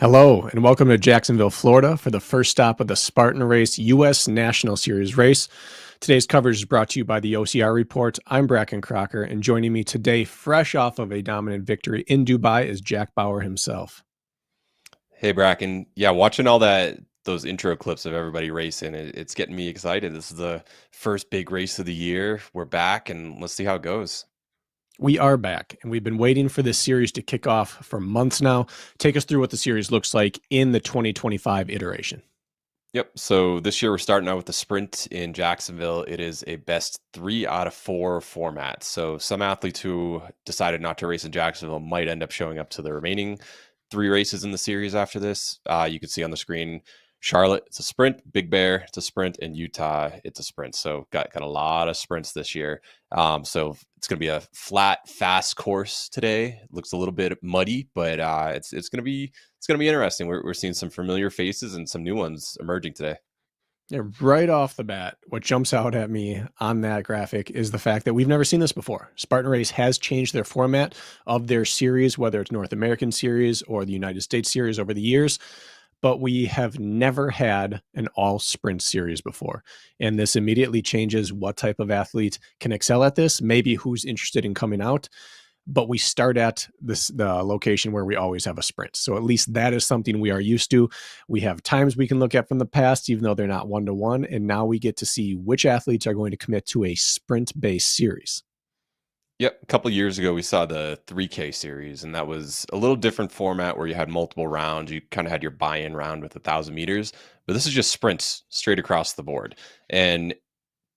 Hello, and welcome to Jacksonville, Florida for the first stop of the Spartan Race U.S. National Series race. Today's coverage is brought to you by the OCR Report. I'm Bracken Crocker, and joining me today, fresh off of a dominant victory in Dubai, is Jack Bauer himself. Hey Bracken, yeah, watching all those intro clips of everybody racing, it's getting me excited. This is the first big race of the year. We're back, and let's see how it goes. We are back, and we've been waiting for this series to kick off for months now. Take us through what the series looks like in the 2025 iteration. Yep. So this year we're starting out with the sprint in Jacksonville. It is a best 3 out of 4 format. So some athletes who decided not to race in Jacksonville might end up showing up to the remaining 3 races in the series after this. You can see on the screen, Charlotte, it's a sprint. Big Bear, it's a sprint. And Utah, it's a sprint. So got a lot of sprints this year. So it's going to be a flat, fast course today. It looks a little bit muddy, but it's going to be interesting. We're seeing some familiar faces and some new ones emerging today. Yeah, right off the bat, what jumps out at me on that graphic is the fact that we've never seen this before. Spartan Race has changed their format of their series, whether it's North American series or the United States series over the years, but we have never had an all sprint series before. And this immediately changes what type of athlete can excel at this, maybe who's interested in coming out, but we start at the location where we always have a sprint. So at least that is something we are used to. We have times we can look at from the past, even though they're not 1-to-1. And now we get to see which athletes are going to commit to a sprint-based series. Yep. A couple years ago, we saw the 3K series, and that was a little different format where you had multiple rounds. You kind of had your buy-in round with 1,000 meters, but this is just sprints straight across the board. And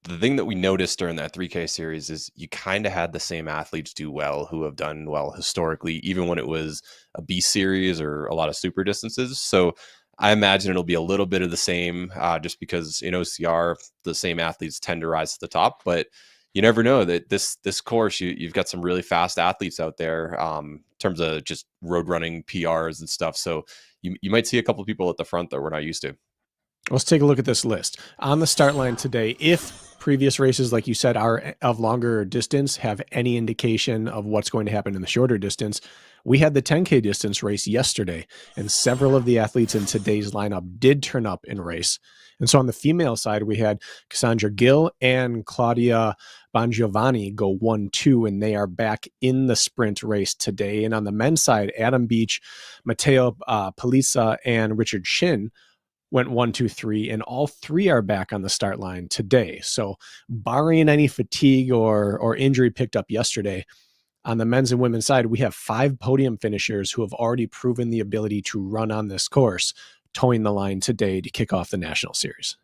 the thing that we noticed during that 3K series is you kind of had the same athletes do well who have done well historically, even when it was a B series or a lot of super distances. So I imagine it'll be a little bit of the same, just because in OCR the same athletes tend to rise to the top. But you never know that this course you've got some really fast athletes out there, in terms of just road running PRs and stuff. So you might see a couple of people at the front that we're not used to. Let's take a look at this list. On the start line today, if previous races, like you said, are of longer distance, have any indication of what's going to happen in the shorter distance, we had the 10K distance race yesterday, and several of the athletes in today's lineup did turn up in race. And so on the female side, we had Cassandra Gill and Claudia Bongiovanni go 1-2, and they are back in the sprint race today. And on the men's side, Adam Beach, Matteo Pelizza, and Richard Shin went 1-2-3, and all three are back on the start line today. So barring any fatigue or injury picked up yesterday, on the men's and women's side, we have 5 podium finishers who have already proven the ability to run on this course, towing the line today to kick off the national series.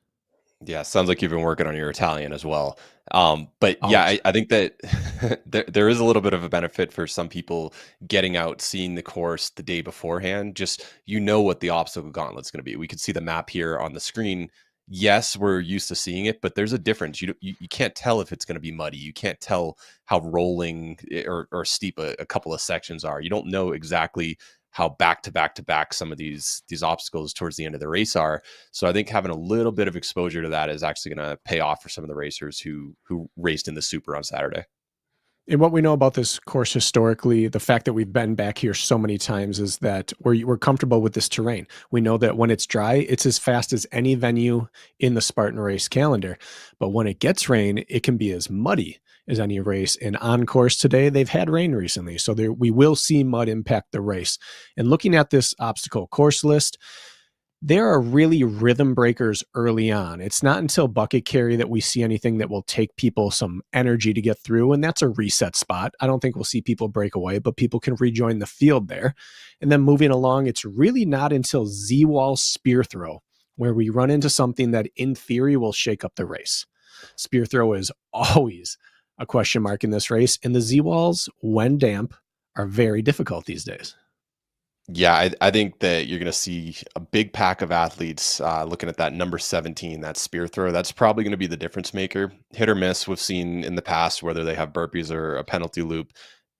Yeah, sounds like you've been working on your Italian as well. But yeah, Always. I think that there is a little bit of a benefit for some people getting out, seeing the course the day beforehand. Just what the obstacle gauntlet's going to be. We could see the map here on the screen. Yes, we're used to seeing it, but there's a difference. You can't tell if it's going to be muddy. You can't tell how rolling or steep a couple of sections are. You don't know exactly how back to back to back some of these obstacles towards the end of the race are. So I think having a little bit of exposure to that is actually going to pay off for some of the racers who raced in the Super on Saturday. And what we know about this course historically, the fact that we've been back here so many times, is that we're comfortable with this terrain. We know that when it's dry, it's as fast as any venue in the Spartan race calendar. But when it gets rain, it can be as muddy as any race. And on course today, they've had rain recently. So we will see mud impact the race. And looking at this obstacle course list, there are really rhythm breakers early on. It's not until bucket carry that we see anything that will take people some energy to get through, and that's a reset spot. I don't think we'll see people break away, but people can rejoin the field there. And then moving along, it's really not until Z-Wall spear throw where we run into something that in theory will shake up the race. Spear throw is always a question mark in this race, and the Z-Walls, when damp, are very difficult these days. Yeah, I think that you're going to see a big pack of athletes looking at that number 17, that spear throw. That's probably going to be the difference maker. Hit or miss, we've seen in the past, whether they have burpees or a penalty loop.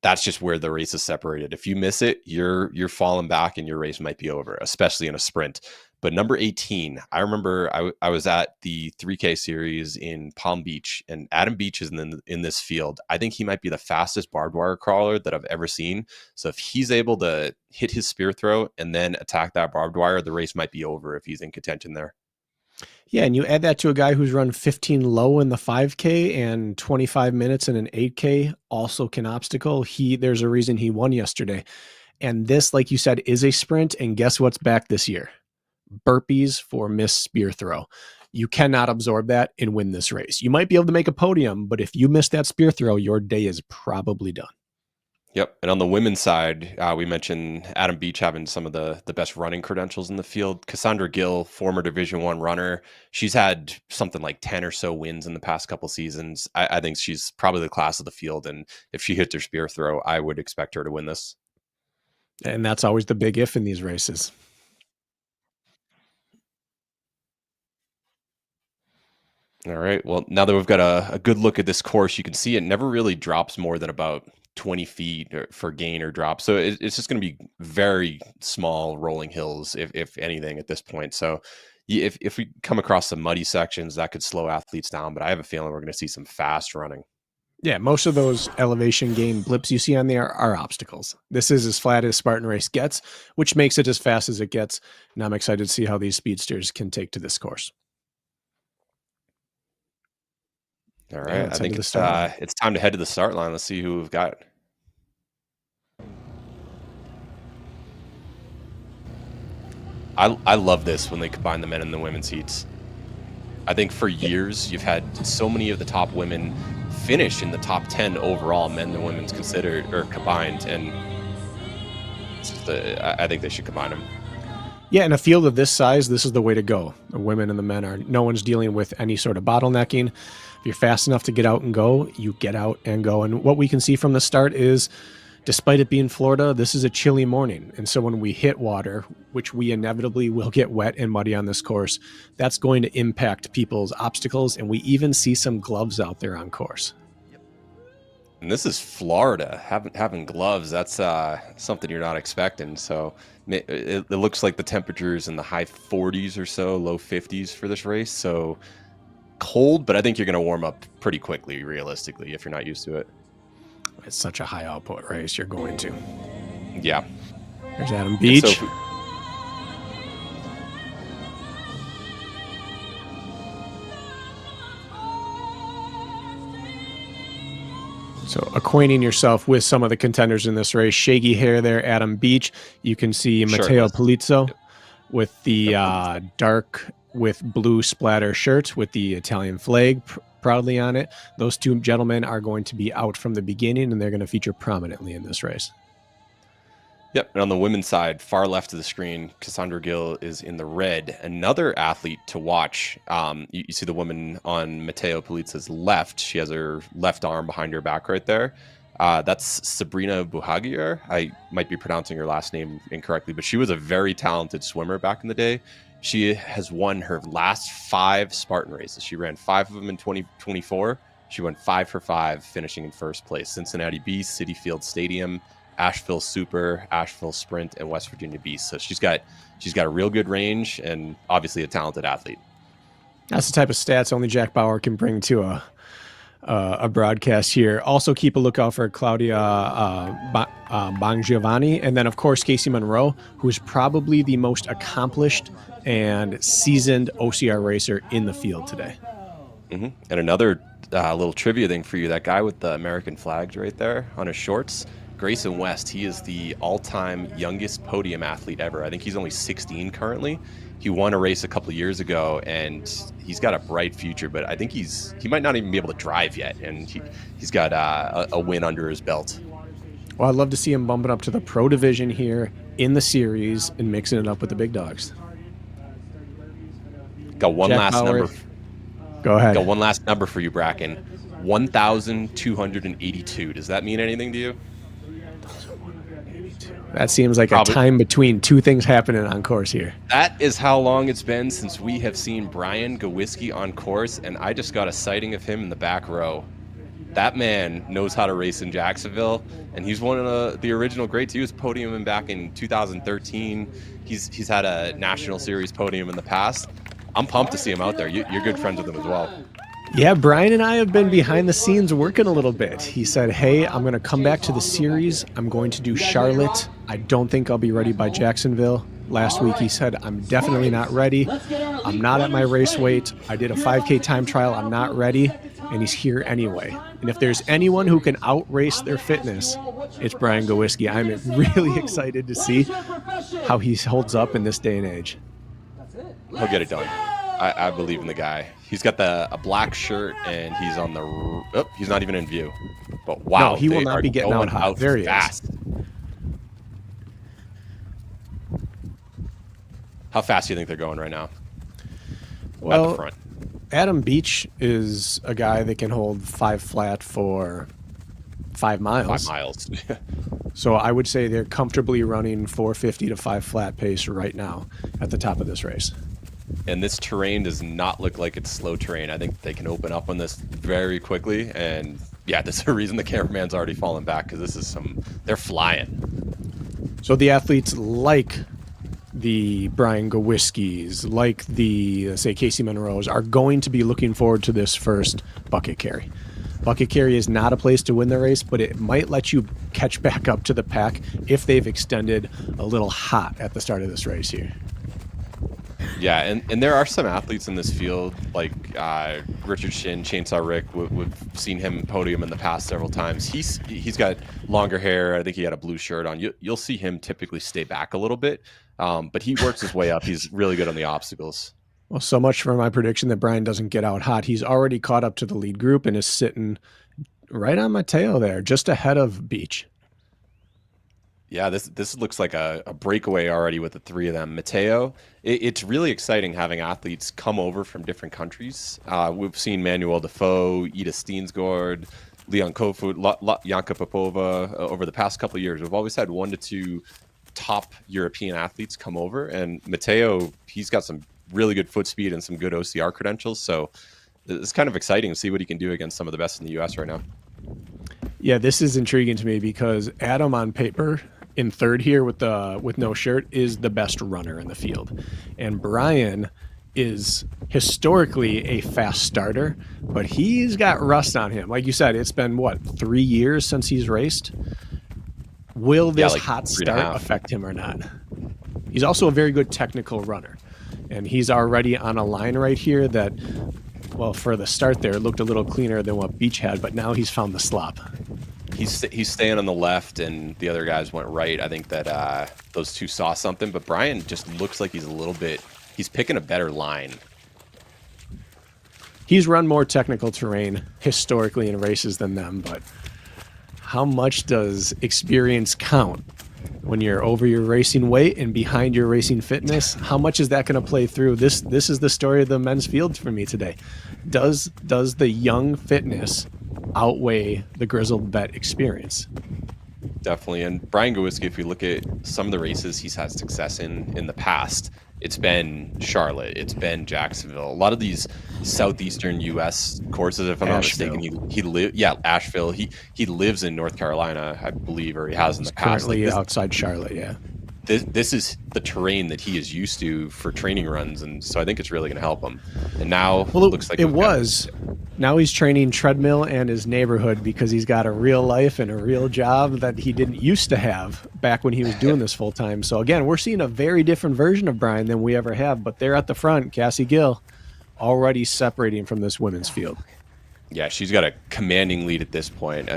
That's just where the race is separated. If you miss it, you're falling back and your race might be over, especially in a sprint. But number 18, I remember I was at the 3K series in Palm Beach, and Adam Beach is in this field. I think he might be the fastest barbed wire crawler that I've ever seen. So if he's able to hit his spear throw and then attack that barbed wire, the race might be over if he's in contention there. Yeah, and you add that to a guy who's run 15 low in the 5K and 25 minutes in an 8K, also can obstacle. There's a reason he won yesterday. And this, like you said, is a sprint. And guess what's back this year? Burpees for missed spear throw. You cannot absorb that and win this race. You might be able to make a podium, but if you miss that spear throw, your day is probably done. Yep. And on the women's side, we mentioned Adam Beach having some of the best running credentials in the field. Cassandra Gill, former Division I runner, she's had something like 10 or so wins in the past couple seasons. I think she's probably the class of the field. And if she hits her spear throw, I would expect her to win this. And that's always the big if in these races. All right. Well, now that we've got a good look at this course, you can see it never really drops more than about 20 feet for gain or drop. So it's just going to be very small rolling hills, if anything, at this point. So if we come across some muddy sections, that could slow athletes down. But I have a feeling we're going to see some fast running. Yeah, most of those elevation gain blips you see on there are obstacles. This is as flat as Spartan race gets, which makes it as fast as it gets. And I'm excited to see how these speedsters can take to this course. All right, I think it's time to head to the start line. Let's see who we've got. I love this when they combine the men and the women's heats. I think for years you've had so many of the top women finish in the top 10 overall, men and women's considered or combined, and I think they should combine them. Yeah, in a field of this size, this is the way to go. The women and the men are, no one's dealing with any sort of bottlenecking. If you're fast enough to get out and go, you get out and go. And what we can see from the start is, despite it being Florida, this is a chilly morning. And so when we hit water, which we inevitably will get wet and muddy on this course, that's going to impact people's obstacles. And we even see some gloves out there on course. And this is Florida. Having gloves, that's something you're not expecting. So it looks like the temperatures in the high 40s or so, low 50s for this race. So cold, but I think you're going to warm up pretty quickly, realistically, if you're not used to it. It's such a high output race. You're going to. Yeah. There's Adam Beach. So acquainting yourself with some of the contenders in this race, shaggy hair there, Adam Beach. You can see Matteo Pelizza with the dark with blue splatter shirt with the Italian flag proudly on it. Those two gentlemen are going to be out from the beginning, and they're going to feature prominently in this race. Yep. And on the women's side, far left of the screen, Cassandra Gill is in the red. Another athlete to watch. You see the woman on Matteo Pelizza's left. She has her left arm behind her back right there. That's Sabrina Buhagiar. I might be pronouncing her last name incorrectly, but she was a very talented swimmer back in the day. She has won her last 5 Spartan races. She ran 5 of them in 2024. She went 5 for 5, finishing in first place. Cincinnati Beast, Citi Field Stadium, Asheville Super, Asheville Sprint, and West Virginia Beast. So she's got a real good range and obviously a talented athlete. That's the type of stats only Jack Bauer can bring to a broadcast here. Also keep a lookout for Claudia Bongiovanni, and then of course Kaci Monroe, who is probably the most accomplished and seasoned OCR racer in the field today. Mm-hmm. And another little trivia thing for you, that guy with the American flags right there on his shorts, Grayson West, he is the all-time youngest podium athlete ever. I think he's only 16 currently. He won a race a couple of years ago, and he's got a bright future, but I think he might not even be able to drive yet, and he's got a win under his belt. Well, I'd love to see him bumping up to the pro division here in the series and mixing it up with the big dogs. Got one last number. Go ahead. Got one last number for you, Bracken. 1,282. Does that mean anything to you? That seems like a time between two things happening on course here. That is how long it's been since we have seen Brian Gowiski on course, and I just got a sighting of him in the back row. That man knows how to race in Jacksonville, and he's one of the original greats. He was podiuming back in 2013. He's had a national series podium in the past. I'm pumped to see him out there. You're good friends with him as well. Yeah, Brian and I have been behind the scenes working a little bit. He said, hey, I'm going to come back to the series. I'm going to do Charlotte. I don't think I'll be ready by Jacksonville. Last week he said, I'm definitely not ready. I'm not at my race weight. I did a 5K time trial. I'm not ready. And he's here anyway. And if there's anyone who can outrace their fitness, it's Brian Gowiski. I'm really excited to see how he holds up in this day and age. He'll get it done. I believe in the guy. He's got a black shirt, and he's on the. Oh, he's not even in view. But wow, no, he will not be getting out hot. There he is. How fast do you think they're going right now? Well, at the front. Adam Beach is a guy that can hold 5 flat for 5 miles. 5 miles. So I would say they're comfortably running 450 to 5 flat pace right now at the top of this race. And this terrain does not look like it's slow terrain. I think they can open up on this very quickly. And yeah, there's a reason the cameraman's already fallen back, because this is they're flying. So the athletes like the Brian Gowiskis, like the, say, Kaci Monroes, are going to be looking forward to this first bucket carry. Bucket carry is not a place to win the race, but it might let you catch back up to the pack if they've extended a little hot at the start of this race here. Yeah, and there are some athletes in this field, like Richard Shin, Chainsaw Rick. We've seen him podium in the past several times. He's got longer hair. I think he had a blue shirt on. You'll see him typically stay back a little bit, but he works his way up. He's really good on the obstacles. Well, so much for my prediction that Brian doesn't get out hot. He's already caught up to the lead group and is sitting right on Matteo there, just ahead of Beach. Yeah, this looks like a breakaway already with the 3 of them. Matteo, it's really exciting having athletes come over from different countries. We've seen Manuel Defoe, Ida Steensgaard, Leon Kofut, Janka Popova over the past couple of years. We've always had 1 to 2 top European athletes come over, and Matteo, he's got some really good foot speed and some good OCR credentials. So it's kind of exciting to see what he can do against some of the best in the U.S. right now. Yeah, this is intriguing to me because Adam on paper in third here with no shirt is the best runner in the field. And Brian is historically a fast starter, but he's got rust on him. Like you said, it's been, 3 years since he's raced? Will this hot start affect him or not? He's also a very good technical runner. And he's already on a line right here that, well, for the start there, it looked a little cleaner than what Beach had, but now he's found the slop. He's staying on the left, and the other guys went right. I think that those two saw something, but Brian just looks like he's picking a better line. He's run more technical terrain historically in races than them, but how much does experience count when you're over your racing weight and behind your racing fitness? How much is that going to play through? This is the story of the men's field for me today. Does the young fitness outweigh the grizzled vet experience? Definitely. And Brian Gowiski, if you look at some of the races he's had success in the past, it's been Charlotte, it's been Jacksonville. A lot of these southeastern U.S. courses, if I'm not mistaken, Asheville. He lives in North Carolina, I believe, or he has in the past. Currently outside Charlotte, yeah. This is the terrain that he is used to for training runs, and so I think it's really going to help him. And now it looks like now he's training treadmill and his neighborhood because he's got a real life and a real job that he didn't used to have back when he was doing this full time. So again, we're seeing a very different version of Brian than we ever have. But there at the front, Cassandra Gill already separating from this women's field. Yeah, she's got a commanding lead at this point.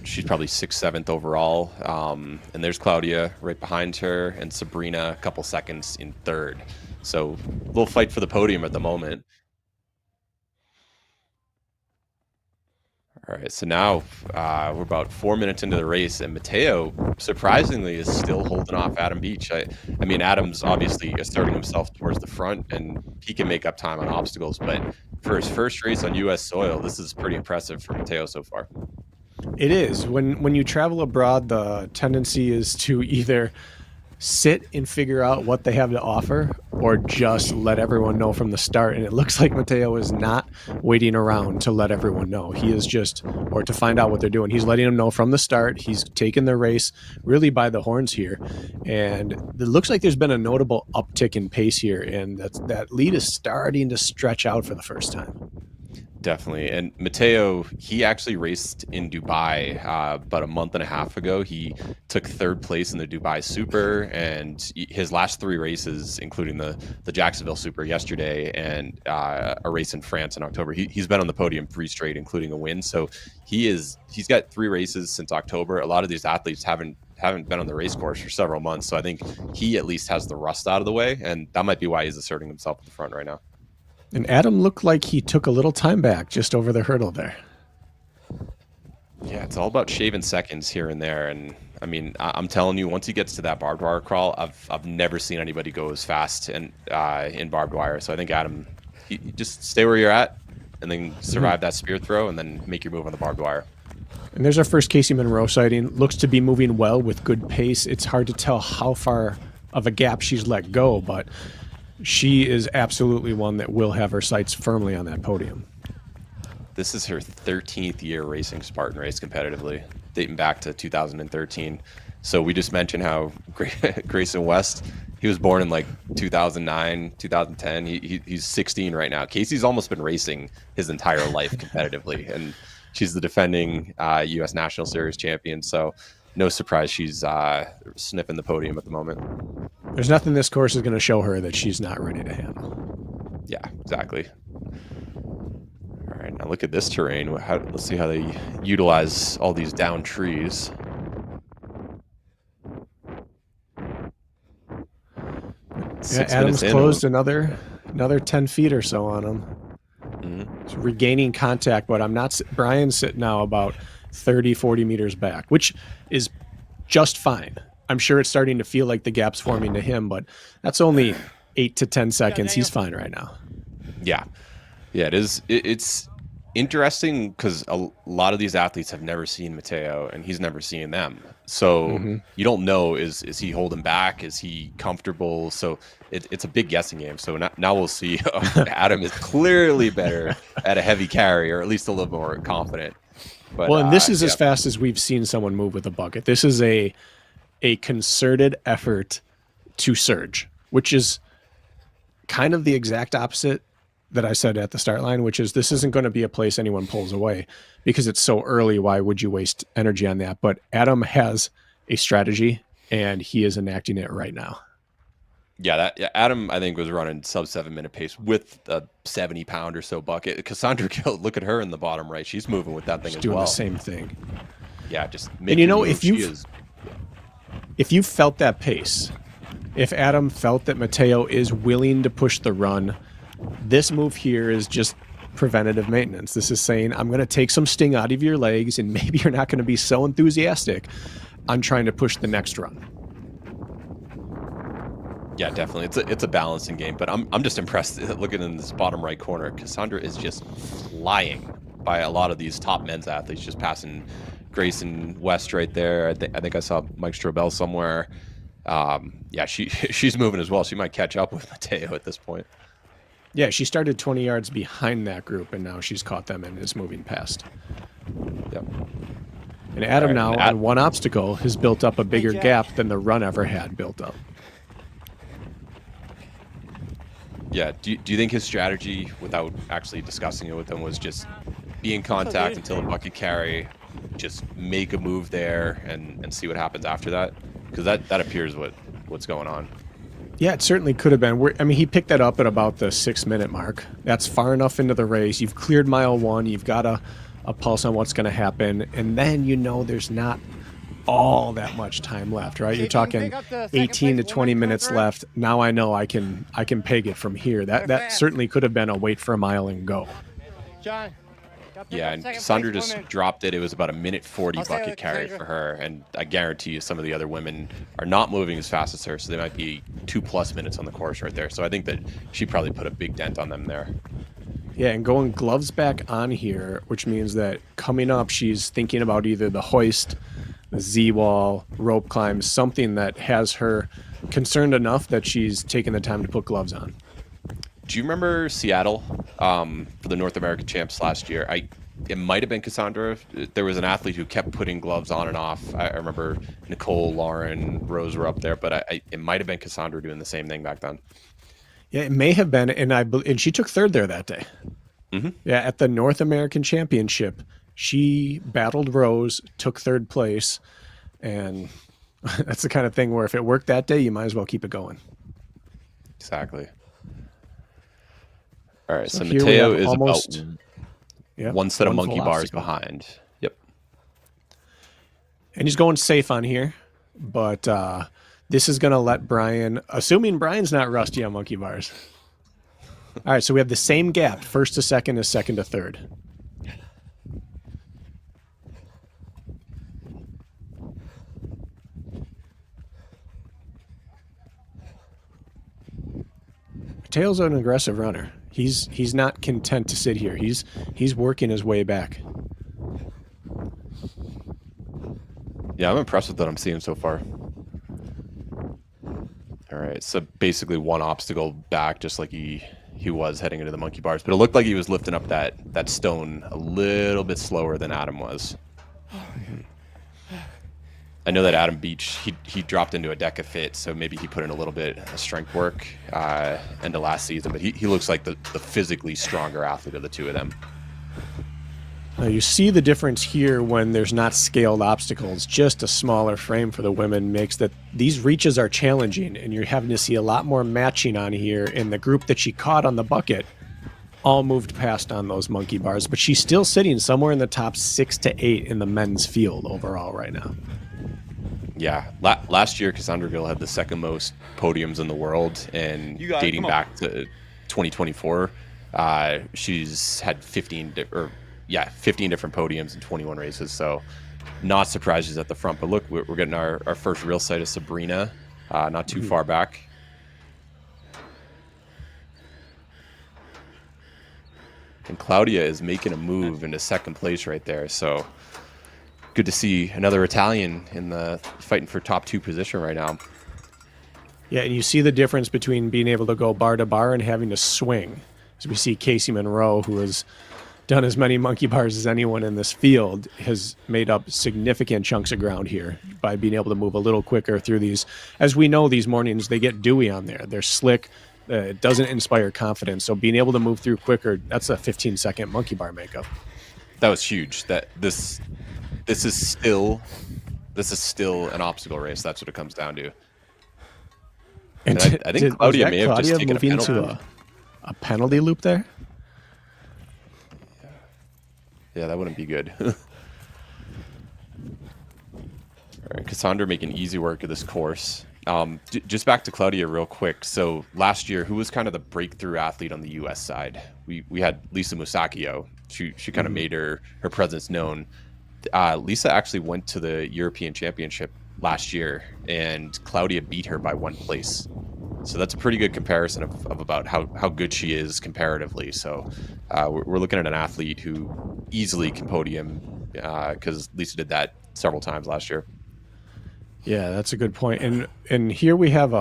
She's probably 6th, 7th overall. And there's Claudia right behind her, and Sabrina a couple seconds in 3rd. So a little fight for the podium at the moment. All right, so now we're about 4 minutes into the race, and Matteo, surprisingly, is still holding off Adam Beach. I mean, Adam's obviously asserting himself towards the front, and he can make up time on obstacles, but for his first race on U.S. soil, this is pretty impressive for Matteo so far. It is. When you travel abroad, the tendency is to either sit and figure out what they have to offer, or just let everyone know from the start. And it looks like Matteo is not waiting around to let everyone know. He is just, or to find out what they're doing. He's letting them know from the start. He's taken the race really by the horns here. And it looks like there's been a notable uptick in pace here. And that lead is starting to stretch out for the first time. Definitely. And Matteo, he actually raced in Dubai about a month and a half ago. He took third place in the Dubai Super, and his last 3 races, including the Jacksonville Super yesterday and a race in France in October, he's been on the podium 3 straight, including a win. So he's got 3 races since October. A lot of these athletes haven't been on the race course for several months. So I think he at least has the rust out of the way, and that might be why he's asserting himself at the front right now. And Adam looked like he took a little time back just over the hurdle there. Yeah, it's all about shaving seconds here and there. And I mean, I'm telling you, once he gets to that barbed wire crawl, I've never seen anybody go as fast and in barbed wire. So I think Adam, you just stay where you're at, and then survive that spear throw, and then make your move on the barbed wire. And there's our first Kaci Monroe sighting. Looks to be moving well with good pace. It's hard to tell how far of a gap she's let go, but she is absolutely one that will have her sights firmly on that podium. This is her 13th year racing Spartan race competitively, dating back to 2013. So we just mentioned how Grayson West, he was born in like 2009, 2010. He's 16 right now. Casey's almost been racing his entire life competitively, and she's the defending U.S. National Series champion. So no surprise she's sniffing the podium at the moment. There's nothing this course is going to show her that she's not ready to handle. Yeah, exactly. All right, now look at this terrain. Let's see how they utilize all these down trees. Adam's closed another 10 feet or so on him. He's regaining contact, but Brian's sitting now about 30, 40 meters back, which is just fine. I'm sure it's starting to feel like the gap's forming to him, but that's only 8 to 10 seconds. He's fine right now. Yeah, it is. It's interesting because a lot of these athletes have never seen Matteo, and he's never seen them. So you don't know, is he holding back? Is he comfortable? So it's a big guessing game. So now we'll see. Adam is clearly better at a heavy carry, or at least a little more confident. But, well, and this is as fast as we've seen someone move with a bucket. This is a concerted effort to surge, which is kind of the exact opposite that I said at the start line, which is this isn't going to be a place anyone pulls away because it's so early. Why would you waste energy on that? But Adam has a strategy, and he is enacting it right now. Yeah, Adam, I think, was running sub 7-minute pace with a 70-pound or so bucket. Cassandra Gill, look at her in the bottom right. She's moving with that thing as well. Doing the same thing. Yeah, just and if you felt that pace, if Adam felt that Matteo is willing to push the run, this move here is just preventative maintenance. This is saying, I'm going to take some sting out of your legs, and maybe you're not going to be so enthusiastic on trying to push the next run. Yeah, definitely. It's a balancing game, but I'm just impressed looking in this bottom right corner. Cassandra is just flying by a lot of these top men's athletes, just passing Grayson West right there. I think I saw Mike Strobel somewhere. Yeah, she's moving as well. She might catch up with Matteo at this point. Yeah, she started 20 yards behind that group, and now she's caught them and is moving past. Yep. And Adam on one obstacle has built up a bigger gap than the run ever had built up. Yeah, do you think his strategy, without actually discussing it with him, was just be in contact until a bucket carry, just make a move there and see what happens after that? Because that appears what's going on. Yeah, it certainly could have been. I mean, he picked that up at about the 6-minute mark. That's far enough into the race. You've cleared mile 1. You've got a pulse on what's going to happen. And then there's not all that much time left, right? You're talking 18 to 20 minutes left. Now I know I can peg it from here. That certainly could have been a wait for a mile and go. John. Yeah, and Cassandra just dropped it. It was about a minute 40 bucket carry for her, and I guarantee you some of the other women are not moving as fast as her, so they might be 2+ minutes on the course right there. So I think that she probably put a big dent on them there. Yeah, and going gloves back on here, which means that coming up, she's thinking about either the hoist, the Z-wall, rope climb, something that has her concerned enough that she's taken the time to put gloves on. Do you remember Seattle for the North American champs last year? It might have been Cassandra. There was an athlete who kept putting gloves on and off. I remember Nicole, Lauren, Rose were up there, but it might have been Cassandra doing the same thing back then. Yeah, it may have been, and she took third there that day. Mm-hmm. Yeah, at the North American Championship, she battled Rose, took third place, and that's the kind of thing where if it worked that day, you might as well keep it going. Exactly. All right, so here Matteo we have is almost one set of one monkey full bars obstacle behind. Yep. and he's going safe on here, but this is going to let Brian, assuming Brian's not rusty on monkey bars. All right, so we have the same gap, first to second is second to third. Mateo's an aggressive runner. He's not content to sit here. He's working his way back. Yeah, I'm impressed with what I'm seeing so far. All right, so basically one obstacle back, just like he was heading into the monkey bars, but it looked like he was lifting up that stone a little bit slower than Adam was. I know that Adam Beach, he dropped into a deca fit, so maybe he put in a little bit of strength work into last season, but he looks like the physically stronger athlete of the two of them. Now you see the difference here when there's not scaled obstacles. Just a smaller frame for the women makes that these reaches are challenging, and you're having to see a lot more matching on here. In the group that she caught on the bucket, all moved past on those monkey bars, but she's still sitting somewhere in the top 6 to 8 in the men's field overall right now. Yeah, last year Cassandra Gill had the second most podiums in the world, and dating back to 2024, she's had 15 different podiums in 21 races. So, not surprised she's at the front. But look, we're getting our first real sight of Sabrina, not too far back. And Claudia is making a move into second place right there. So. Good to see another Italian in the fighting for top 2 position right now. Yeah, and you see the difference between being able to go bar to bar and having to swing. As we see Kaci Monroe, who has done as many monkey bars as anyone in this field, has made up significant chunks of ground here by being able to move a little quicker through these. As we know, these mornings, they get dewy on there. They're slick. It doesn't inspire confidence. So being able to move through quicker, that's a 15-second monkey bar makeup. That was huge. This is still an obstacle race. That's what it comes down to. And I think Claudia may have just taken a penalty. Into a penalty loop there. Yeah, that wouldn't be good. All right, Cassandra making easy work of this course. Just back to Claudia real quick. So last year, who was kind of the breakthrough athlete on the U.S. side? We had Lisa Musacchio. She kind of made her presence known. Lisa actually went to the European Championship last year, and Claudia beat her by 1 place. So that's a pretty good comparison of about how good she is comparatively. So we're looking at an athlete who easily can podium because Lisa did that several times last year. Yeah, that's a good point. And here we have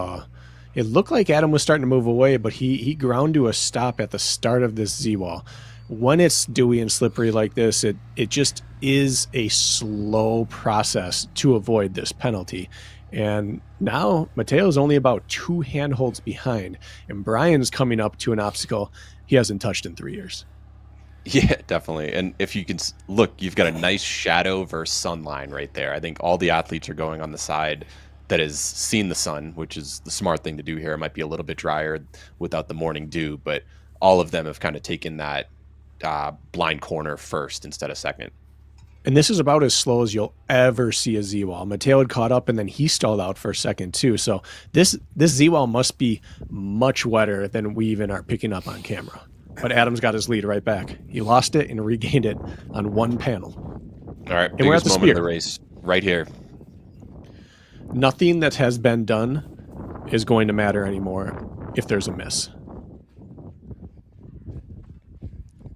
it looked like Adam was starting to move away, but he ground to a stop at the start of this Z-wall. When it's dewy and slippery like this, it just is a slow process to avoid this penalty. And now Matteo's only about 2 handholds behind, and Brian's coming up to an obstacle he hasn't touched in 3 years. Yeah, definitely. And if you can look, you've got a nice shadow versus sun line right there. I think all the athletes are going on the side that has seen the sun, which is the smart thing to do here. It might be a little bit drier without the morning dew, but all of them have kind of taken that blind corner first instead of second. And this is about as slow as you'll ever see a Z-wall. Matteo had caught up, and then he stalled out for a second too. So this Z-wall must be much wetter than we even are picking up on camera. But Adam's got his lead right back. He lost it and regained it on 1 panel. All right, and we're at the moment spear. Of the race right here. Nothing that has been done is going to matter anymore if there's a miss.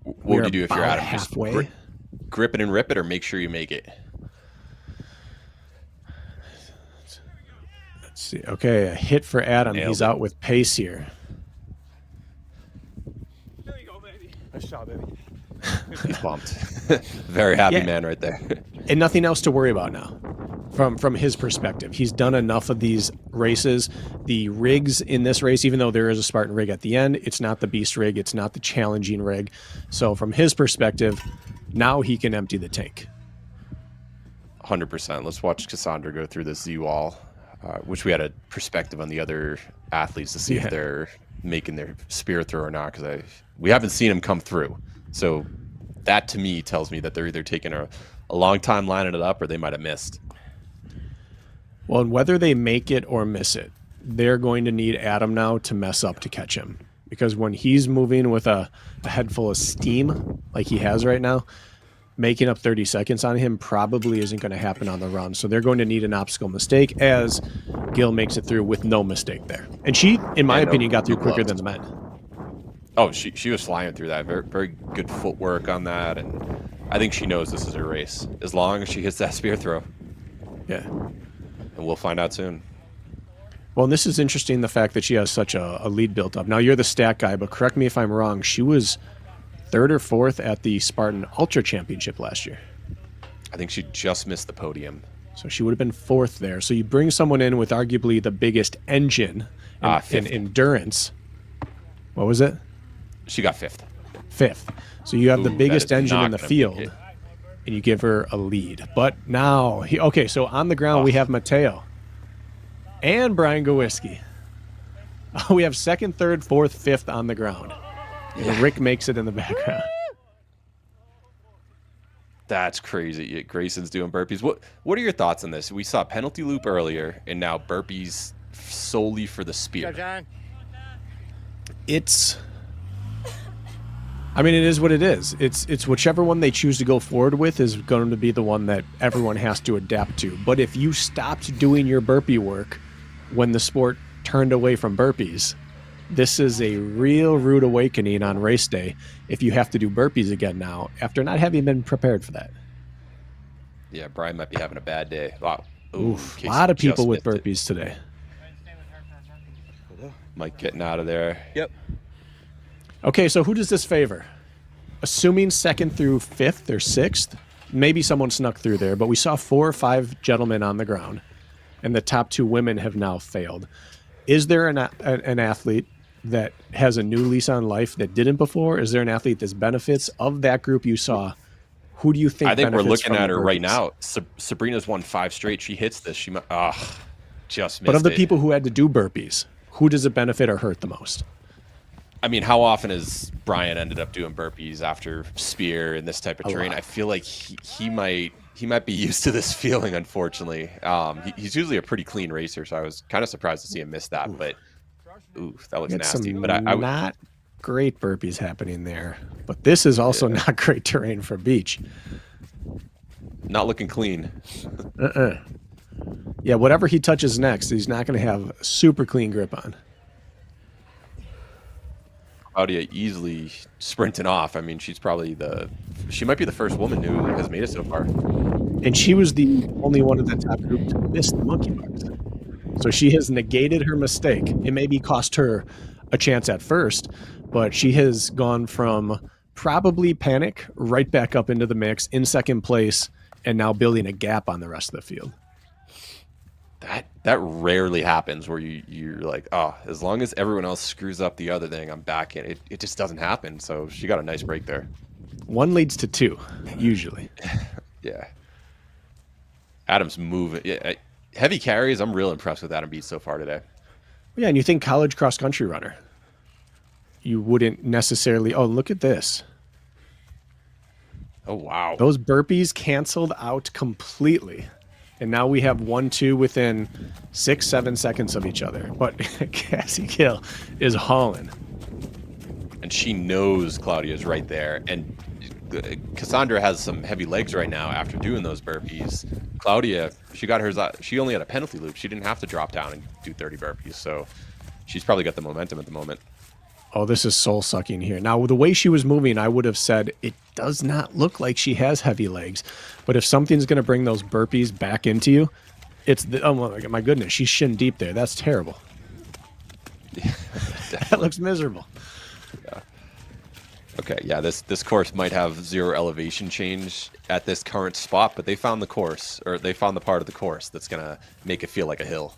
What would you do if you're Adam? Halfway. Just grip it and rip it, or make sure you make it? Let's see. Okay, a hit for Adam. Nailed He's it. out with pace here. There you go, baby. Nice shot, baby. He's pumped. Very happy man right there. And nothing else to worry about now from his perspective. He's done enough of these races. The rigs in this race, even though there is a Spartan rig at the end, it's not the beast rig. It's not the challenging rig. So from his perspective, now he can empty the tank. 100%. Let's watch Cassandra go through this Z-wall, which we had a perspective on the other athletes to see if they're making their spear throw or not, because we haven't seen them come through. So that to me tells me that they're either taking a long time lining it up or they might have missed. Well, and whether they make it or miss it, they're going to need Adam now to mess up to catch him. Because when he's moving with a head full of steam like he has right now, making up 30 seconds on him probably isn't going to happen on the run. So they're going to need an obstacle mistake as Gill makes it through with no mistake there. And she, in my opinion, got through quicker than the men. Oh, she was flying through that. Very, very good footwork on that. And I think she knows this is her race. As long as she hits that spear throw. Yeah. And we'll find out soon. Well, and this is interesting, the fact that she has such a lead built up. Now, you're the stat guy, but correct me if I'm wrong. She was 3rd or 4th at the Spartan Ultra Championship last year. I think she just missed the podium. So she would have been 4th there. So you bring someone in with arguably the biggest engine and endurance. What was it? She got 5th. 5th. So you have the biggest engine in the gonna field, and you give her a lead. But now, okay, so on the ground we have Matteo and Brian Gowiski. We have 2nd, 3rd, 4th, 5th on the ground. And Rick makes it in the background. That's crazy. Yeah, Grayson's doing burpees. What are your thoughts on this? We saw penalty loop earlier, and now burpees solely for the spear. I mean, it is what it is. It's whichever one they choose to go forward with is going to be the one that everyone has to adapt to. But if you stopped doing your burpee work when the sport turned away from burpees, this is a real rude awakening on race day if you have to do burpees again now after not having been prepared for that. Yeah, Brian might be having a bad day. Wow. Oof, a lot of people with burpees today. Mike getting out of there. Yep. Okay, so who does this favor? Assuming 2nd through 5th or 6th, maybe someone snuck through there, but we saw 4 or 5 gentlemen on the ground, and the top 2 women have now failed. Is there an athlete that has a new lease on life that didn't before? Is there an athlete that benefits of that group you saw? Who do you think? I think we're looking at her burpees? right now. Sabrina's won 5 straight. She hits this. She just missed But of the it. people who had to do burpees, who does it benefit or hurt the most? I mean, how often has Brian ended up doing burpees after spear in this type of terrain? I feel like he might be used to this feeling, unfortunately. He's usually a pretty clean racer, so I was kind of surprised to see him miss that. But that looks nasty. But I not great burpees happening there. But this is also not great terrain for beach. Not looking clean. Yeah, whatever he touches next, he's not going to have a super clean grip on. Claudia easily sprinting off. I mean, she might be the first woman who has made it so far. And she was the only one of the top group to miss the monkey bars. So she has negated her mistake. It maybe cost her a chance at first, but she has gone from probably panic right back up into the mix in 2nd place and now building a gap on the rest of the field. That rarely happens where you're like, oh, as long as everyone else screws up the other thing, I'm back in. It just doesn't happen. So she got a nice break there. 1 leads to 2, usually. Yeah. Adam's moving. Yeah, heavy carries. I'm real impressed with Adam Beats so far today. Yeah, and you think college cross-country runner. You wouldn't necessarily... Oh, look at this. Oh, wow. Those burpees canceled out completely. And now we have 1-2 within 6-7 seconds of each other. But Cassie Gill is hauling. And she knows Claudia's right there. And Cassandra has some heavy legs right now after doing those burpees. Claudia, she got hers. She only had a penalty loop. She didn't have to drop down and do 30 burpees. So she's probably got the momentum at the moment. Oh, this is soul-sucking here. Now, the way she was moving, I would have said it does not look like she has heavy legs. But if something's going to bring those burpees back into you, It's the oh my goodness, she's shin deep there. That's terrible. Yeah, That looks miserable. Okay, yeah, this course might have 0 elevation change at this current spot, but they found the course, or they found the part of the course that's gonna make it feel like a hill.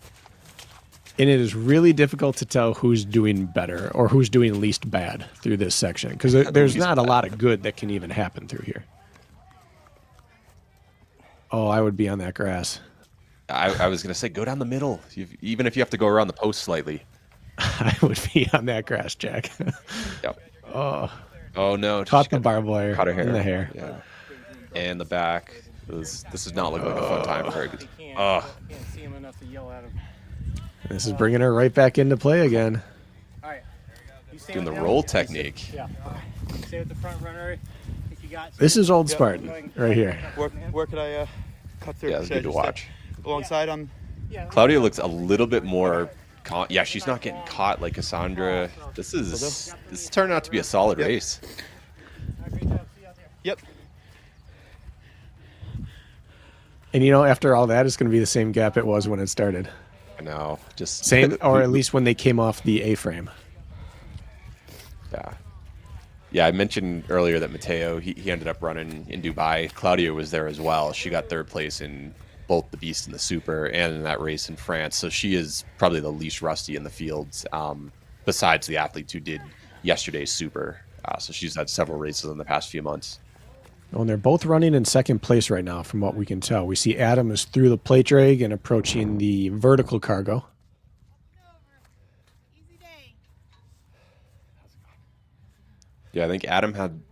And it is really difficult to tell who's doing better or who's doing least bad through this section because there's not a lot of good that can even happen through here. Oh, I would be on that grass. I was gonna say go down the middle, even if you have to go around the post slightly. I would be on that grass, Jack. Yep. Oh no! Caught the barbed wire Caught her hair. in the hair. Yeah. And the back. This does not look like a fun time for her. Can't see him enough to yell at him. This is bringing her right back into play again. All right. You stay Doing the with him? roll technique. Yeah. Stay with the front runner. If you got This is old Spartan right here. Where could I cut through? Yeah, it's Should I good to just stay watch. alongside on. Yeah. Claudia looks a little bit more. Yeah, she's not getting caught like Cassandra. This is turning out to be a solid race. Yep. And after all that, it's going to be the same gap it was when it started. I know, just Same, or at least when they came off the A-frame. Yeah, I mentioned earlier that Matteo, he ended up running in Dubai. Claudia was there as well. She got 3rd place in both the Beast and the Super and in that race in France. So she is probably the least rusty in the fields, besides the athletes who did yesterday's Super. So she's had several races in the past few months. Oh, and they're both running in 2nd place right now, from what we can tell. We see Adam is through the plate drag and approaching the vertical cargo. Yeah, I think Adam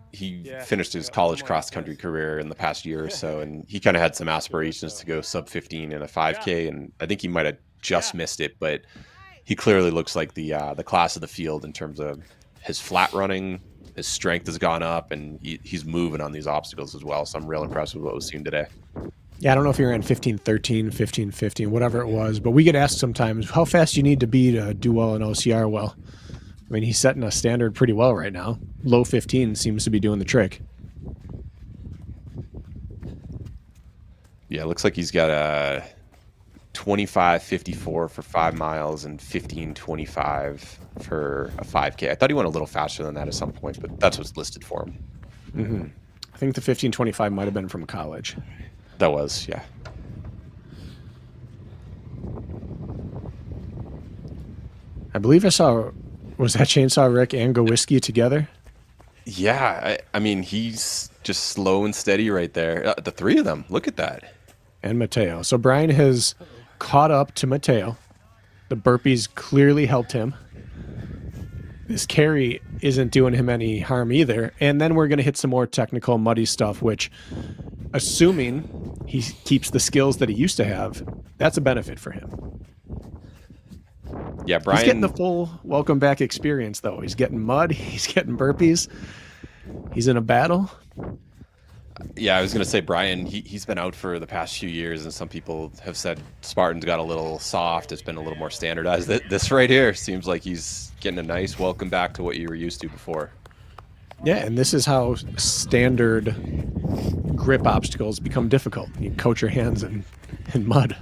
finished his college cross-country career in the past year or so, and he kind of had some aspirations to go sub 15 in a 5K, and I think he might have just missed it, but he clearly looks like the class of the field in terms of his flat running. His strength has gone up, and he's moving on these obstacles as well, so I'm real impressed with what we've seen today. Yeah, I don't know if you're in 15:13, 15:15, whatever it was, but we get asked sometimes, how fast you need to be to do well in OCR? Well, I mean, he's setting a standard pretty well right now. Low 15 seems to be doing the trick. Yeah, it looks like he's got a 25:54 for 5 miles and 15:25 for a 5K. I thought he went a little faster than that at some point, but that's what's listed for him. Mm-hmm. I think the 15:25 might have been from college. That was, yeah. I believe I saw, was that Chainsaw Rick and Gowiski together? Yeah, I mean, he's just slow and steady right there. The 3 of them, look at that. And Matteo. So Brian has caught up to Matteo. The burpees clearly helped him. This carry isn't doing him any harm either. And then we're going to hit some more technical, muddy stuff, which, assuming he keeps the skills that he used to have, that's a benefit for him. Yeah, Brian. He's getting the full welcome back experience, though. He's getting mud. He's getting burpees. He's in a battle. Yeah, I was going to say, Brian, he's been out for the past few years, and some people have said Spartan's got a little soft. It's been a little more standardized. This right here seems like he's getting a nice welcome back to what you were used to before. Yeah, and this is how standard grip obstacles become difficult. You coat your hands in mud,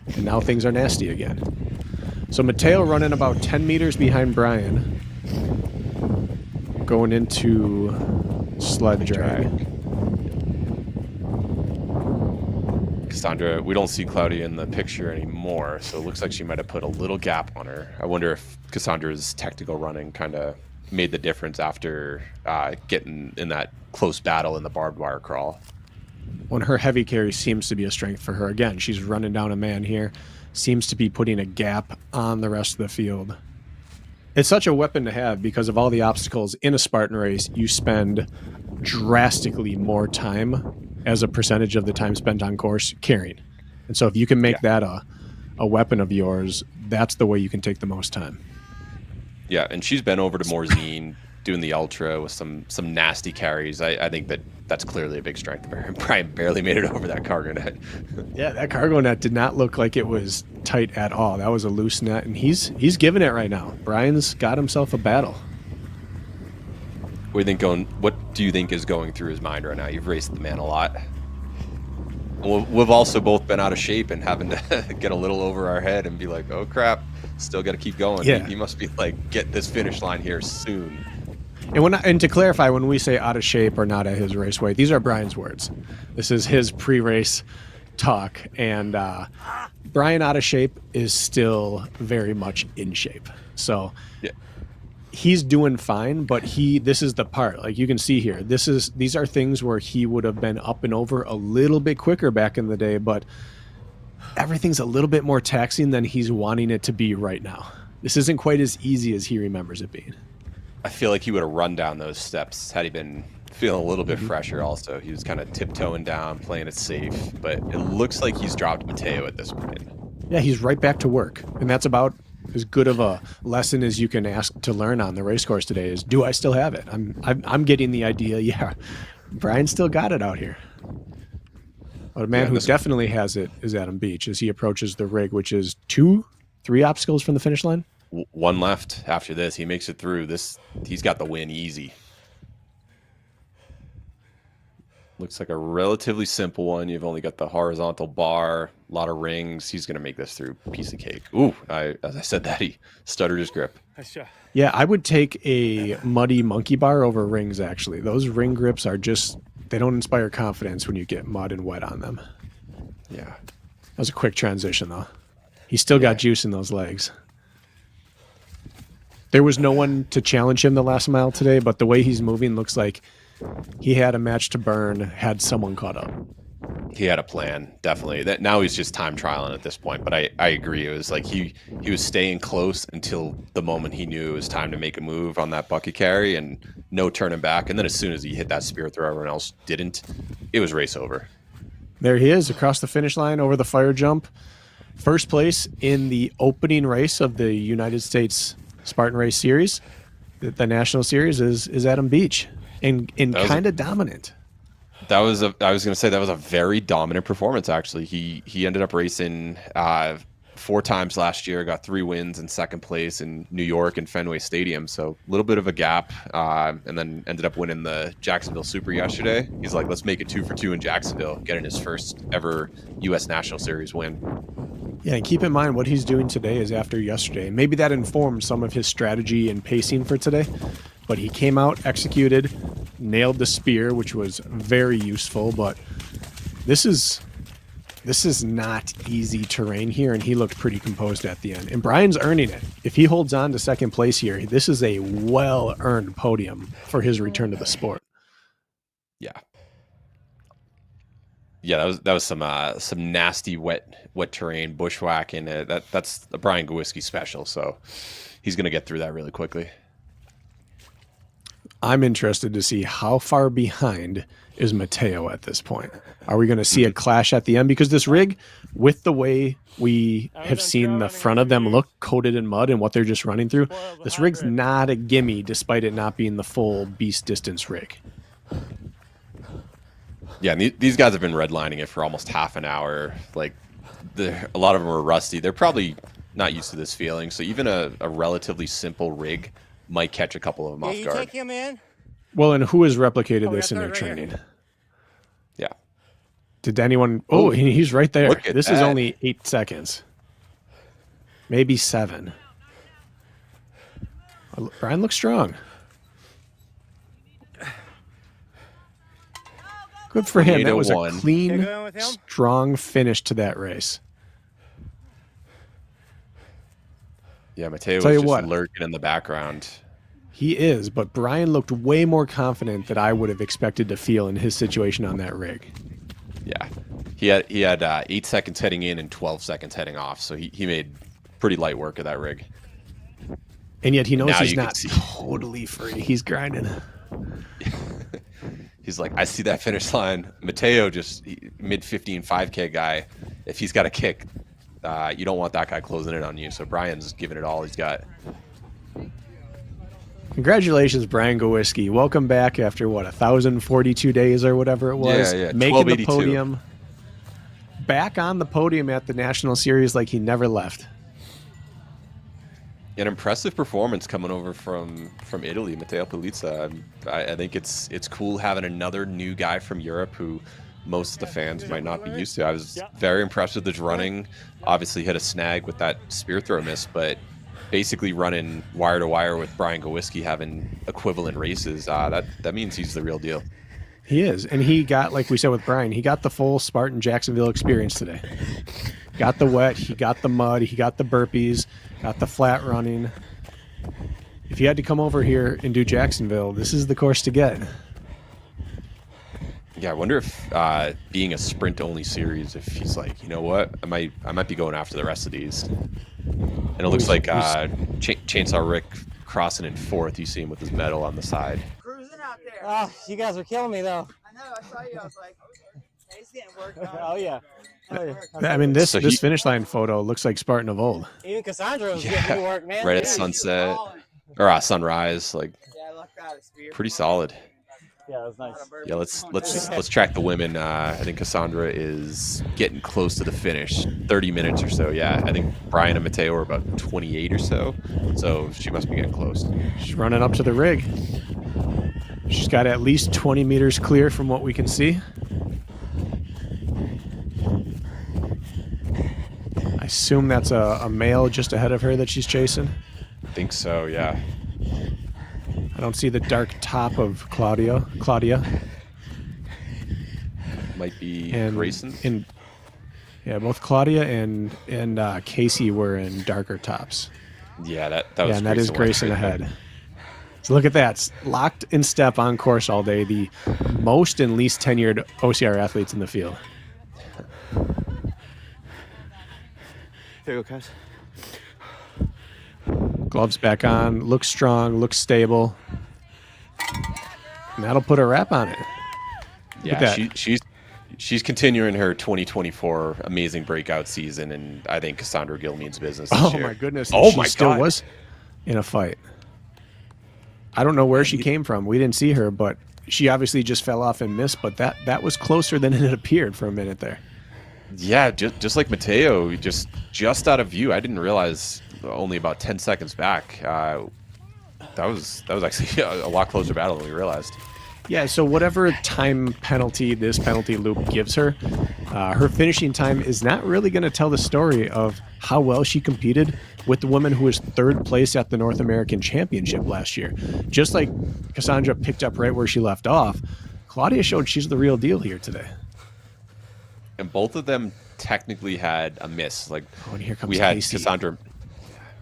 and now things are nasty again. So Matteo running about 10 meters behind Brian, going into sled drag. Cassandra, we don't see Claudia in the picture anymore, so it looks like she might have put a little gap on her. I wonder if Cassandra's technical running kind of made the difference after getting in that close battle in the barbed wire crawl. When her heavy carry seems to be a strength for her. Again, she's running down a man here, seems to be putting a gap on the rest of the field. It's such a weapon to have because of all the obstacles in a Spartan race. You spend drastically more time as a percentage of the time spent on course carrying. And so if you can make that a weapon of yours, that's the way you can take the most time. Yeah, and she's been over to Morzine doing the ultra with some nasty carries. I think that's clearly a big strength of her. Brian barely made it over that cargo net. Yeah, that cargo net did not look like it was tight at all. That was a loose net, and he's giving it right now. Brian's got himself a battle. What do you think is going through his mind right now? You've raced the man a lot. We've also both been out of shape and having to get a little over our head and be like, oh crap, still got to keep going. Yeah. He must be like, get this finish line here soon. And to clarify, when we say out of shape or not at his race weight, these are Brian's words. This is his pre-race talk, and Brian out of shape is still very much in shape. So Yeah. he's doing fine, but this is the part, like you can see here, these are things where he would have been up and over a little bit quicker back in the day, but everything's a little bit more taxing than he's wanting it to be right now. This isn't quite as easy as he remembers it being. I feel like he would have run down those steps had he been feeling a little bit fresher also. He was kind of tiptoeing down, playing it safe, but it looks like he's dropped Matteo at this point. Yeah, he's right back to work, and that's about as good of a lesson as you can ask to learn on the race course today is, do I still have it? I'm getting the idea, yeah, Brian still got it out here. But a man who definitely has it is Adam Beach as he approaches the rig, which is 3 obstacles from the finish line. One left after this. He makes it through. He's got the win easy. Looks like a relatively simple one. You've only got the horizontal bar, a lot of rings. He's going to make this through. Piece of cake. Ooh, as I said that, he stuttered his grip. Yeah, I would take a muddy monkey bar over rings, actually. Those ring grips are just, they don't inspire confidence when you get mud and wet on them. Yeah. That was a quick transition, though. He's still got juice in those legs. There was no one to challenge him the last mile today, but the way he's moving looks like he had a match to burn, had someone caught up. He had a plan, definitely. That now he's just time trialing at this point, but I agree. It was like he was staying close until the moment he knew it was time to make a move on that bucket carry and no turning back. And then as soon as he hit that spear throw, everyone else didn't. It was race over. There he is across the finish line over the fire jump. First place in the opening race of the United States Spartan Race Series. The national series is Adam Beach, and kind of dominant. I was going to say that was a very dominant performance. Actually, he ended up racing 4 times last year, got 3 wins in second place in New York and Fenway Stadium. So a little bit of a gap, and then ended up winning the Jacksonville Super yesterday. He's like, let's make it 2 for 2 in Jacksonville, getting his first ever U.S. National Series win. Yeah, and keep in mind what he's doing today is after yesterday. Maybe that informed some of his strategy and pacing for today. But he came out, executed, nailed the spear, which was very useful. But this is not easy terrain here, and he looked pretty composed at the end. And Brian's earning it. If he holds on to second place here, this is a well-earned podium for his return to the sport. Yeah. Yeah, that was some nasty wet terrain, bushwhacking. That's a Brian Gowiski special, so he's going to get through that really quickly. I'm interested to see how far behind is Matteo at this point. Are we going to see a clash at the end? Because this rig, with the way we have seen the front of them look coated in mud and what they're just running through, this rig's not a gimme despite it not being the full beast distance rig. Yeah, and these guys have been redlining it for almost half an hour. Like, a lot of them are rusty. They're probably not used to this feeling, so even a relatively simple rig might catch a couple of them off guard. Take him in. Well, and who has replicated this in their training? Yeah. Did anyone? Oh, he's right there. This is that. only 8 seconds. Maybe 7. Brian looks strong. Good for him. That was a clean, strong finish to that race. Yeah, Matteo was just lurking in the background. He is, but Brian looked way more confident than I would have expected to feel in his situation on that rig. Yeah, he had 8 seconds heading in and 12 seconds heading off, so he made pretty light work of that rig. And yet he knows he's not totally free. He's grinding. He's like, I see that finish line. Matteo, just mid-15 5K guy. If he's got a kick, you don't want that guy closing in on you. So Brian's giving it all he's got. Congratulations, Brian Gowiski. Welcome back after, 1,042 days or whatever it was? Yeah. Making the podium. Back on the podium at the National Series like he never left. An impressive performance coming over from Italy, Matteo Pelizza. I think it's cool having another new guy from Europe who most of the fans might not be used to. I was very impressed with his running. Obviously hit a snag with that spear throw miss, but basically running wire to wire with Brian Gowiski having equivalent races, that means he's the real deal. He is. And he got, like we said with Brian, he got the full Spartan Jacksonville experience today. Got the wet, he got the mud, he got the burpees, got the flat running. If you had to come over here and do Jacksonville, this is the course to get. Yeah, I wonder if being a sprint-only series, if he's like, you know what, I might be going after the rest of these. And it looks like Chainsaw Rick crossing in fourth. You see him with his medal on the side. Cruising out there. Oh, you guys are killing me though. I know. I saw you. I was like, he's getting work done. Oh yeah. I mean, this So this finish line photo looks like Spartan of old. Even Cassandra was getting me work, man. Right at Dude. sunset or sunrise, like Yeah, I lucked out. pretty solid. Yeah, it was nice. Yeah, let's track the women. I think Cassandra is getting close to the finish, 30 minutes or so. Yeah, I think Brian and Matteo are about 28 or so, so she must be getting close. She's running up to the rig. She's got at least 20 meters clear from what we can see. I assume that's a male just ahead of her that she's chasing. I think so. Yeah. I don't see the dark top of Claudia. Might be And Grayson. Yeah, both Claudia and Casey were in darker tops. Yeah, that was. Yeah, and that is Grayson right there. ahead. So look at that. It's locked in step on course all day. The most and least tenured OCR athletes in the field. There you go, Cass. Gloves back on. Looks strong. Looks stable. And that'll put a wrap on it. Look at Yeah, that. she's continuing her 2024 amazing breakout season, and I think Cassandra Gill means business this Oh year. my goodness. Oh She my still God. was in a fight. I don't know where she came from. We didn't see her, but she obviously just fell off and missed, but that was closer than it appeared for a minute there. Yeah, just like Matteo, just out of view. I didn't realize only about 10 seconds back. That was actually a lot closer battle than we realized. Yeah, so whatever time penalty this penalty loop gives her, her finishing time is not really going to tell the story of how well she competed with the woman who was third place at the North American Championship last year. Just like Cassandra picked up right where she left off, Claudia showed she's the real deal here today. And both of them technically had a miss. Like Oh, and here comes we had Casey. Cassandra.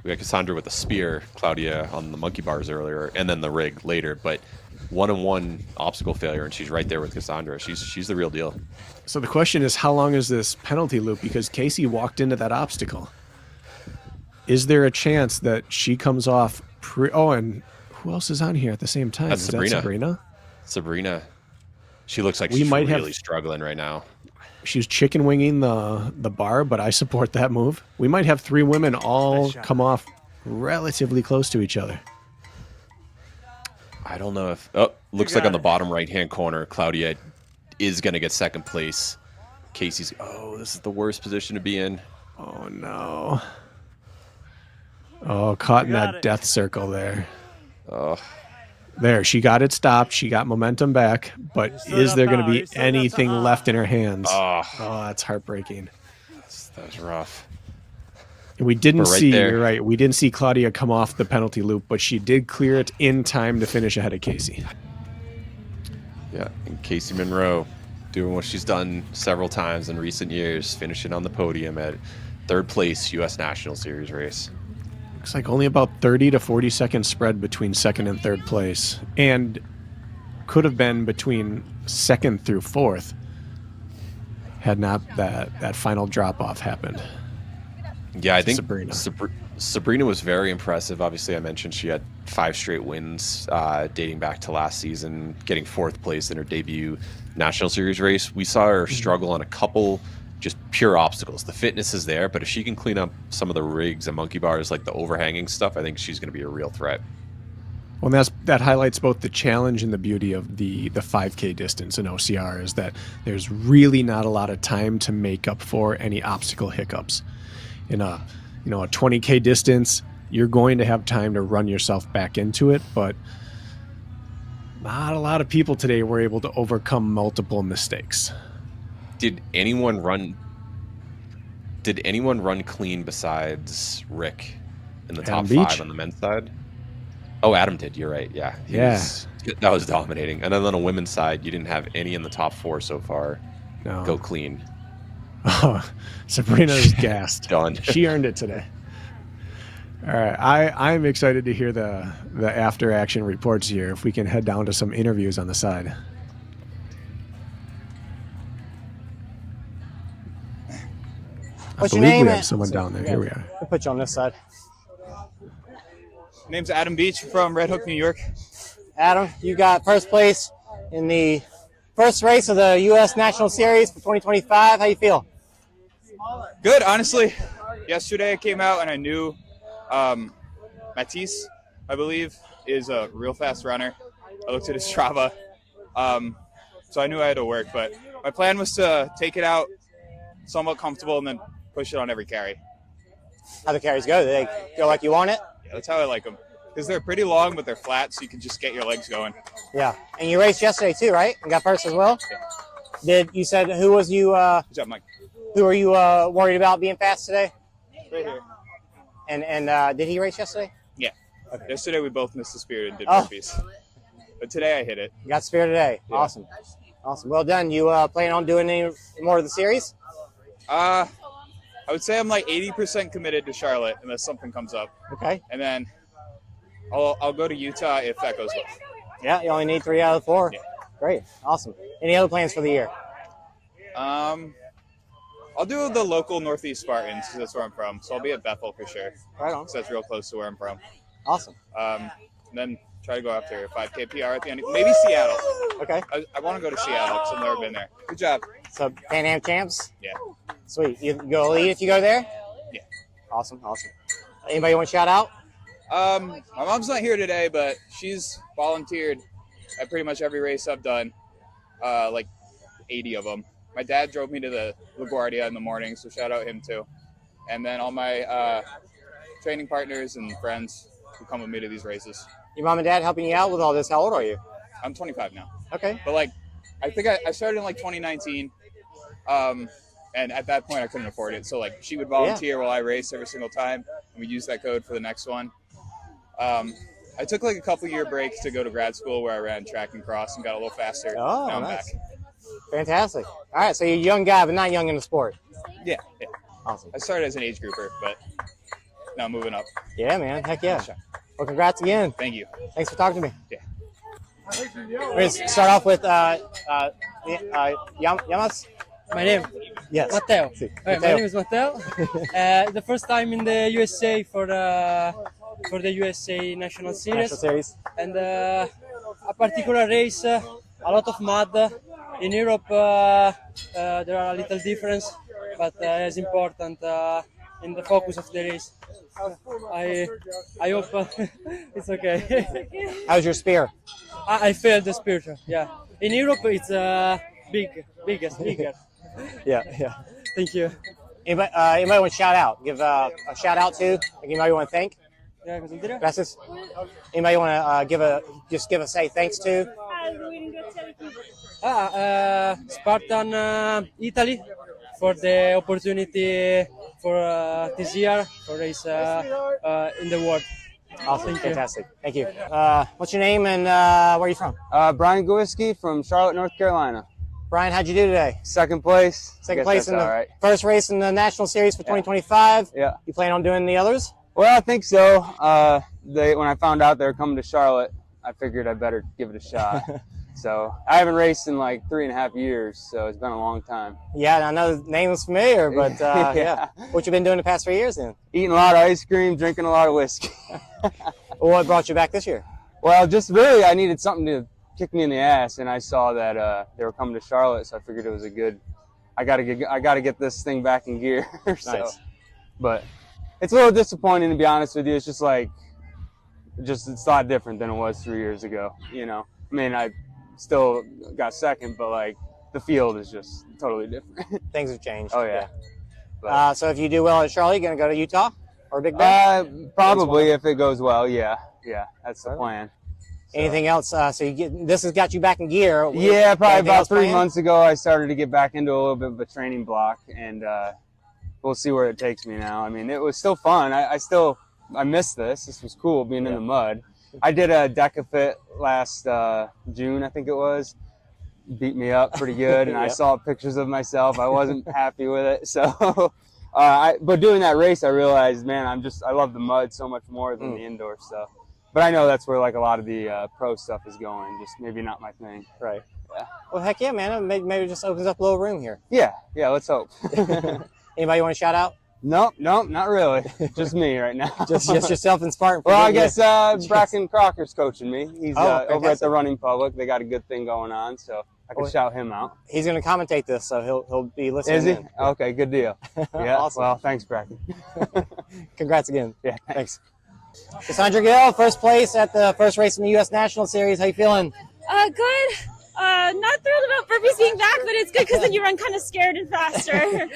We had Cassandra with a spear, Claudia on the monkey bars earlier, and then the rig later. But 1-on-1 obstacle failure, and she's right there with Cassandra. She's the real deal. So the question is, how long is this penalty loop? Because Casey walked into that obstacle. Is there a chance that she comes off Oh, and who else is on here at the same time? That's Is Sabrina. that Sabrina? Sabrina, she looks like We she's might have- really struggling right now. She's chicken winging the bar, but I support that move. We might have three women all come off relatively close to each other. I don't know if. Oh, looks like on the bottom right-hand corner, Claudia is going to get second place. Casey's. Oh, this is the worst position to be in. Oh, no. Oh, caught in that death circle there. Oh, There, she got it stopped. She got momentum back, but is there going to be anything left in her hands? oh, Oh, that's heartbreaking. that was rough. And we didn't We're right see, there. you're right, we didn't see Claudia come off the penalty loop, but she did clear it in time to finish ahead of Casey. Yeah, and Kaci Monroe doing what she's done several times in recent years, finishing on the podium at third place U.S. National Series race. Looks like only about 30 to 40 seconds spread between second and third place, and could have been between second through fourth had not that final drop-off happened. Yeah, I think Sabrina. Sabrina was very impressive. Obviously, I mentioned she had 5 straight wins dating back to last season, getting fourth place in her debut National Series race. We saw her struggle on a couple just pure obstacles. The fitness is there, but if she can clean up some of the rigs and monkey bars, like the overhanging stuff, I think she's going to be a real threat. Well, and that highlights both the challenge and the beauty of the 5K distance in OCR is that there's really not a lot of time to make up for any obstacle hiccups. In a 20K distance, you're going to have time to run yourself back into it, but not a lot of people today were able to overcome multiple mistakes. Did anyone run clean besides Rick in the top Beach? 5 on the men's side? Oh, Adam did. You're right. Yeah. That was dominating. And then on the women's side, you didn't have any in the top 4 so far go clean. Oh, Sabrina's gassed. Done. She earned it today. All right. I'm excited to hear the after action reports here. If we can head down to some interviews on the side. What's I your believe name? we have someone down there. Here we are. I'll put you on this side. Name's Adam Beach from Red Hook, New York. Adam, you got first place in the first race of the U.S. National Series for 2025. How you feel? Good, honestly. Yesterday I came out and I knew Matisse, I believe, is a real fast runner. I looked at his Strava, so I knew I had to work. But my plan was to take it out somewhat comfortable and then push it on every carry. How the carries go? Do they go like you want it? Yeah, that's how I like them. Because they're pretty long, but they're flat, so you can just get your legs going. Yeah. And you raced yesterday too, right? And got first as well? Yeah. Did you said who was you Good job, Mike. who are you worried about being fast today? Right here. And did he race yesterday? Yeah. Okay. Yesterday we both missed the spirit and did Oh. burpees. But today I hit it. You got spirit today. Yeah. Awesome. Well done. You plan on doing any more of the series? I would say I'm like 80% committed to Charlotte unless something comes up. Okay. And then I'll go to Utah if that goes well. Yeah, you only need 3 out of 4. Yeah. Great. Awesome. Any other plans for the year? I'll do the local Northeast Spartans because that's where I'm from. So I'll be at Bethel for sure. Right on. Because that's real close to where I'm from. Awesome. And then try to go after a 5K PR at the end. Maybe Seattle. Okay. I want to go to Seattle because I've never been there. Good job. So Pan Am champs? Yeah. Sweet. You go lead if you go there? Yeah. Awesome. Anybody want to shout out? My mom's not here today, but she's volunteered at pretty much every race I've done, like 80 of them. My dad drove me to the LaGuardia in the morning, so shout out him too. And then all my training partners and friends who come with me to these races. Your mom and dad helping you out with all this? How old are you? I'm 25 now. Okay. But like, I think I started in like 2019. And at that point I couldn't afford it. So like she would volunteer while I race every single time. And we use that code for the next one. I took like a couple-year break to go to grad school where I ran track and cross and got a little faster. Oh, now I'm nice. back. Fantastic. All right, so you're a young guy, but not young in the sport. Yeah. Awesome. I started as an age grouper, but now I'm moving up. Yeah, man. Heck yeah. Well, congrats again. Thank you. Thanks for talking to me. Yeah. We're going to start off with Yamas. My name? Yes. Matteo. Si. My name is Matteo. The first time in the USA for the USA National Series. National Series. And a particular race, a lot of mud. In Europe, there are a little difference, but it's important in the focus of the race. I hope it's okay. How's your spear? I failed the spiritual. Yeah. In Europe, it's bigger. Yeah. Thank you. Anybody want to shout out? Give a shout out to? Anybody want to thank? Yeah, consentire? Gracias. Anybody want to give a say thanks to? Spartan Italy for the opportunity for this year for race in the world. Awesome. Thank you. Fantastic. Thank you. What's your name and where are you from? Brian Gowiski from Charlotte, North Carolina. Brian, how'd you do today? Second place. Second Guess place that's in the all right. first race in the National Series for 2025. Yeah. You plan on doing the others? Well, I think so. When I found out they were coming to Charlotte, I figured I better give it a shot. So I haven't raced in like 3.5 years, so it's been a long time. Yeah, I know the name is familiar, but yeah. What you been doing the past 3 years then? Eating a lot of ice cream, drinking a lot of whiskey. Well, what brought you back this year? Well, just really, I needed something to kick me in the ass, and I saw that they were coming to Charlotte, so I figured it was a good. I gotta get this thing back in gear. So, Nice. But it's a little disappointing, to be honest with you. It's just like, it's a lot different than it was 3 years ago. You know, I mean, I still got second, but like the field is just totally different. Things have changed. Oh yeah. But, So if you do well at Charlotte, you're gonna go to Utah or Big Bend? probably if it goes well. Yeah, that's the plan. Anything else? So this has got you back in gear. Yeah, probably Anything about else 3 planned? months ago, I started to get back into a little bit of a training block, and we'll see where it takes me now. I mean, it was still fun. I missed this. This was cool being in the mud. I did a decafit last June, I think it was. Beat me up pretty good, and I saw pictures of myself. I wasn't happy with it. So, but doing that race, I realized, man, I love the mud so much more than the indoor stuff. But I know that's where like a lot of the pro stuff is going. Just maybe not my thing. Right. Yeah. Well, heck yeah, man. Maybe it just opens up a little room here. Yeah. Let's hope. Anybody you want to shout out? Nope, not really. Just me right now. Just yourself and Spartan. Well, I guess Bracken Crocker's coaching me. He's over at the Running Public. They got a good thing going on, so I can shout him out. He's going to commentate this, so he'll be listening. Is he? In. Okay, good deal. Yeah. Awesome. Well, thanks, Bracken. Congrats again. Yeah. Thanks. Cassandra Gill, first place at the first race in the U.S. National Series. How you feeling? Good. Not thrilled about burpees being back, but it's good because then you run kind of scared and faster.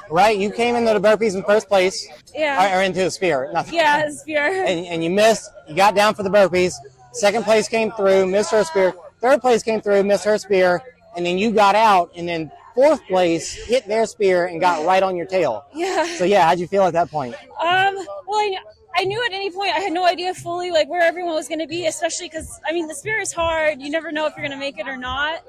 Right, you came into the burpees in first place. Yeah. Or into the spear. Nothing. Yeah, spear. And you missed. You got down for the burpees. Second place came through, missed her spear. Third place came through, missed her spear. And then you got out. And then fourth place hit their spear and got right on your tail. Yeah. So, yeah, how'd you feel at that point? Well, I knew at any point I had no idea fully like where everyone was going to be, especially because I mean the spear is hard. You never know if you're going to make it or not.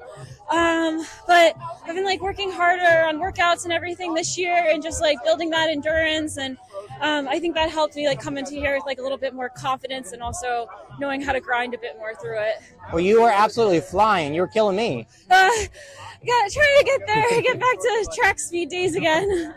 But I've been like working harder on workouts and everything this year, and just like building that endurance. And I think that helped me like come into here with like a little bit more confidence, and also knowing how to grind a bit more through it. Well, you were absolutely flying. You were killing me. Trying to get there, get back to track speed days again.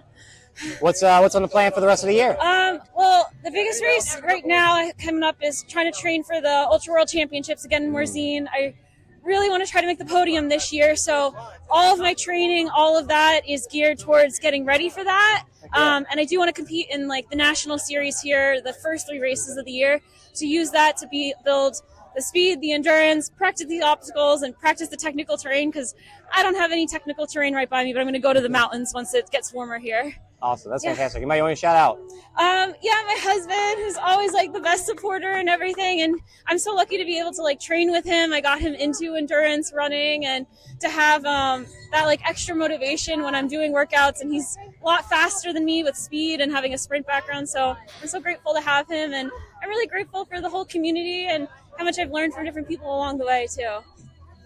What's on the plan for the rest of the year? Well, the biggest race right now coming up is trying to train for the Ultra World Championships again in Morzine. I really want to try to make the podium this year, so all of my training, all of that is geared towards getting ready for that. And I do want to compete in like the national series here, the first 3 races of the year, to use that to build the speed, the endurance, practice the obstacles, and practice the technical terrain, because I don't have any technical terrain right by me, but I'm going to go to the mountains once it gets warmer here. Awesome. That's fantastic. Anybody want to shout out? Yeah, my husband, who's always like the best supporter and everything. And I'm so lucky to be able to like train with him. I got him into endurance running, and to have that like extra motivation when I'm doing workouts. And he's a lot faster than me with speed and having a sprint background. So I'm so grateful to have him. And I'm really grateful for the whole community and how much I've learned from different people along the way too.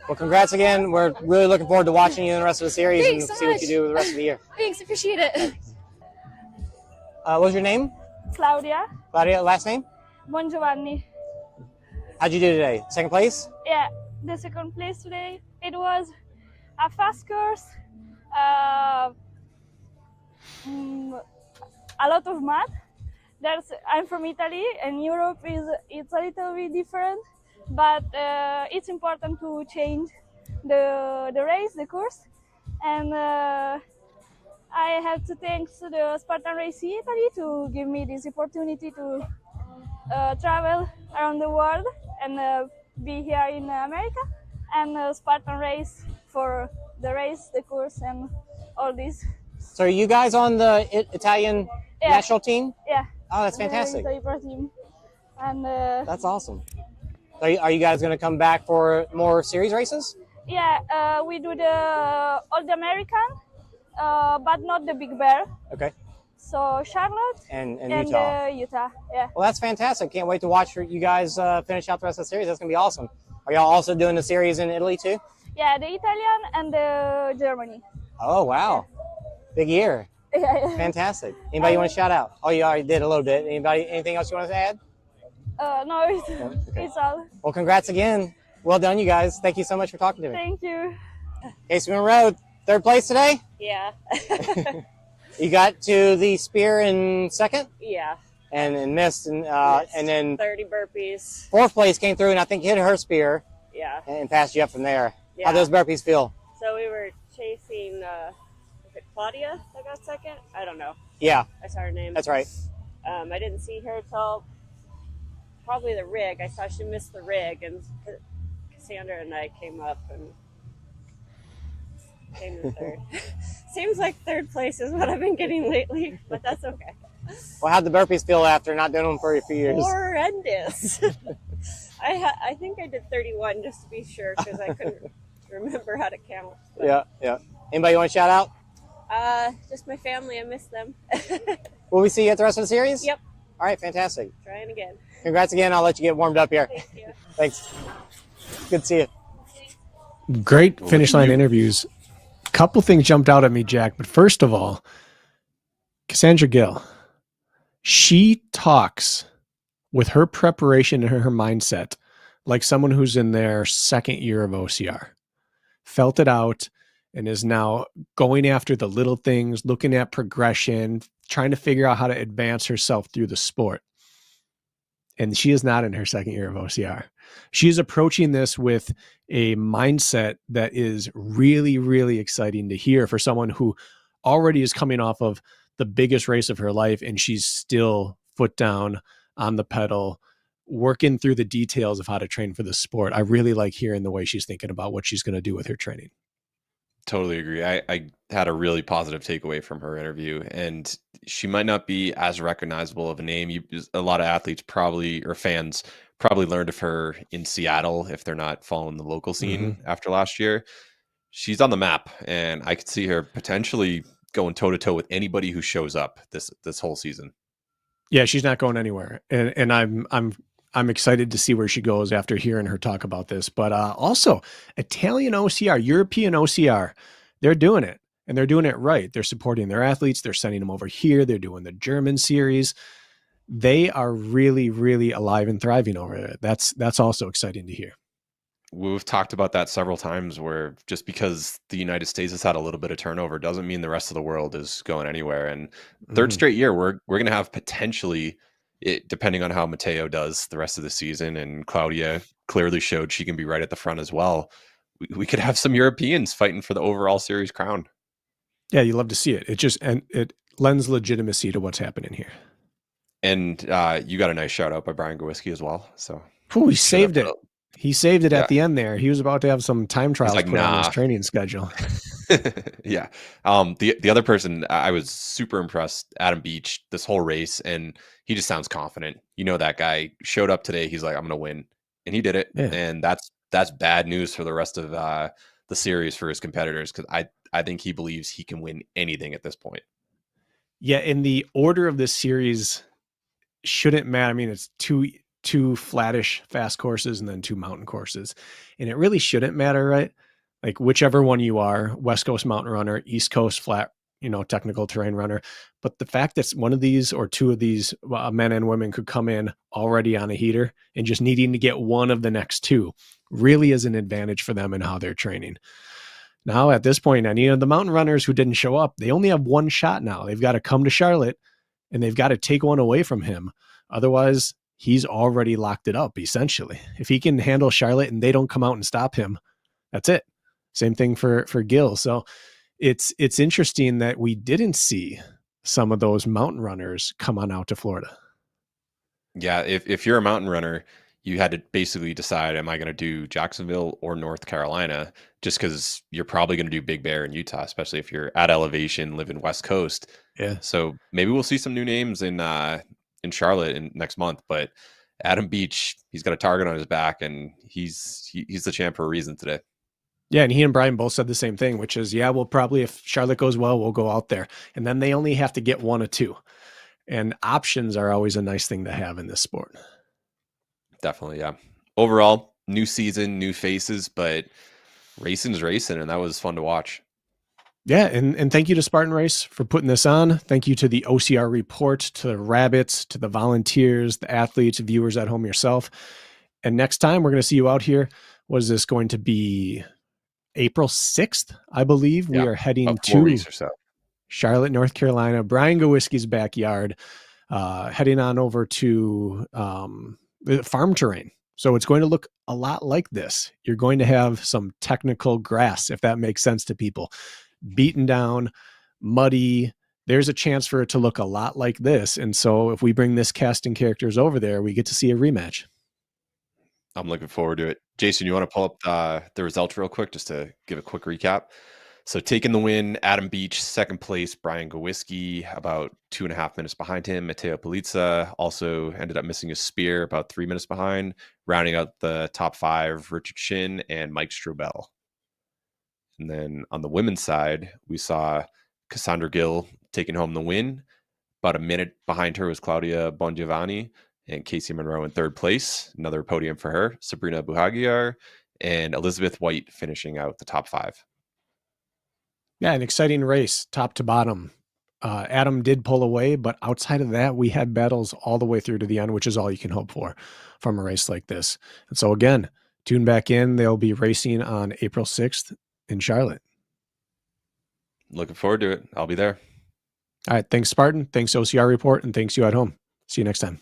Well, congrats again. We're really looking forward to watching you in the rest of the series. Thanks and so see much. what you do with the rest of the year. Thanks, appreciate it. What was your name? Claudia Claudia, last name? Bongiovanni. How'd you do today? Second place? Yeah, the second place today. It was a fast course, a lot of mud. I'm from Italy, and Europe it's a little bit different, but it's important to change the race, the course, and I have to thank the Spartan Race Italy to give me this opportunity to travel around the world and be here in America, and Spartan Race for the race, the course, and all this. So are you guys on the Italian national team? Yeah. Oh, that's fantastic. The Italy team. And that's awesome. Are you guys going to come back for more series races? Yeah, we do all the American, but not the Big Bear. Okay. So Charlotte and Utah. Utah, yeah. Well, that's fantastic. Can't wait to watch you guys finish out the rest of the series. That's going to be awesome. Are y'all also doing the series in Italy too? Yeah, the Italian and the Germany. Oh, wow. Big year. Yeah. Fantastic. Anybody you want to shout out? Oh, you already did a little bit. Anything else you want to add? No, it's all. Well, congrats again. Well done, you guys. Thank you so much for talking to me. Thank you. Kaci Monroe, third place today? Yeah. You got to the spear in second? Yeah. And missed, and then 30 burpees. Fourth place came through, and I think hit her spear. Yeah. And passed you up from there. Yeah. How those burpees feel? So we were chasing, is it Claudia that got second? I don't know. Yeah. I saw her name. That's right. I didn't see her till probably the rig. I saw she missed the rig, and Cassandra and I came up and came in third. Seems like third place is what I've been getting lately, but that's okay. Well, how'd the burpees feel after not doing them for a few years? Horrendous. I think I did 31 just to be sure because I couldn't remember how to count. But, Yeah. Anybody you want to shout out? Just my family. I miss them. Will we see you at the rest of the series? Yep. All right, fantastic. Trying again. Congrats again. I'll let you get warmed up here. Thank you. Thanks. Good to see you. Great finish line interviews. A couple things jumped out at me, Jack. But first of all, Cassandra Gill, she talks with her preparation and her mindset like someone who's in their second year of OCR, felt it out, and is now going after the little things, looking at progression, trying to figure out how to advance herself through the sport. And she is not in her second year of OCR. She's approaching this with a mindset that is really, really exciting to hear for someone who already is coming off of the biggest race of her life, and she's still foot down on the pedal, working through the details of how to train for the sport. I really like hearing the way she's thinking about what she's going to do with her training. Totally agree. I had a really positive takeaway from her interview, and she might not be as recognizable of a name. A lot of athletes probably, or fans probably learned of her in Seattle if they're not following the local scene after last year. She's on the map, and I could see her potentially going toe to toe with anybody who shows up this whole season. Yeah, she's not going anywhere, and I'm excited to see where she goes after hearing her talk about this. But also, Italian OCR, European OCR, they're doing it, and they're doing it right. They're supporting their athletes. They're sending them over here. They're doing the German series. They are really, really alive and thriving over there. That's also exciting to hear. We've talked about that several times, where just because the United States has had a little bit of turnover doesn't mean the rest of the world is going anywhere. And third straight year, we're going to have potentially, depending on how Matteo does the rest of the season, and Claudia clearly showed she can be right at the front as well, we could have some Europeans fighting for the overall series crown. Yeah, you love to see it. It lends legitimacy to what's happening here. And you got a nice shout out by Brian Gowiski as well. So he saved it. He saved it at the end there. He was about to have some time trials put on his training schedule. Yeah. The other person, I was super impressed, Adam Beach, this whole race, and he just sounds confident. You know, that guy showed up today. He's like, I'm going to win. And he did it. Yeah. And that's bad news for the rest of the series for his competitors, because I think he believes he can win anything at this point. Yeah. And the order of this series shouldn't matter. I mean, it's two flattish fast courses and then two mountain courses, and it really shouldn't matter, right? Like whichever one you are, West Coast mountain runner, East Coast flat, technical terrain runner. But the fact that one of these or two of these men and women could come in already on a heater and just needing to get one of the next two really is an advantage for them in how they're training. Now at this point, any of the mountain runners who didn't show up, they only have one shot now. They've got to come to Charlotte and they've got to take one away from him. Otherwise, he's already locked it up, essentially. If he can handle Charlotte and they don't come out and stop him, that's it. Same thing for Gill. So it's interesting that we didn't see some of those mountain runners come on out to Florida. Yeah, if you're a mountain runner, you had to basically decide, am I going to do Jacksonville or North Carolina? Just because you're probably going to do Big Bear in Utah, especially if you're at elevation, live in West Coast. Yeah. So maybe we'll see some new names in Charlotte next month. But Adam Beach, he's got a target on his back, and he's the champ for a reason today. Yeah, and he and Brian both said the same thing, which is, we'll probably, if Charlotte goes well, we'll go out there. And then they only have to get one or two. And options are always a nice thing to have in this sport. Definitely, yeah. Overall, new season, new faces, but racing's racing, and that was fun to watch. Yeah, and thank you to Spartan Race for putting this on. Thank you to the OCR Report, to the Rabbits, to the volunteers, the athletes, viewers at home yourself. And next time we're going to see you out here. What is this going to be? April 6th, I believe. We are heading to Charlotte, North Carolina, Brian Gowiski's backyard, heading on over to farm terrain. So it's going to look a lot like this. You're going to have some technical grass, if that makes sense to people. Beaten down, muddy. There's a chance for it to look a lot like this. And so if we bring this cast and characters over there, we get to see a rematch. I'm looking forward to it. Jason, you want to pull up the results real quick just to give a quick recap? So taking the win, Adam Beach, second place, Brian Gowiski, about 2.5 minutes behind him. Matteo Pelizza also ended up missing his spear, about 3 minutes behind. Rounding out the top 5, Richard Shin and Mike Strobel. And then on the women's side, we saw Cassandra Gill taking home the win. About a minute behind her was Claudia Bongiovanni and Kaci Monroe in third place. Another podium for her. Sabrina Buhagiar and Elizabeth White finishing out the top 5. Yeah, an exciting race, top to bottom. Adam did pull away, but outside of that, we had battles all the way through to the end, which is all you can hope for from a race like this. And so again, tune back in. They'll be racing on April 6th in Charlotte. Looking forward to it. I'll be there. All right. Thanks, Spartan. Thanks, OCR Report. And thanks you at home. See you next time.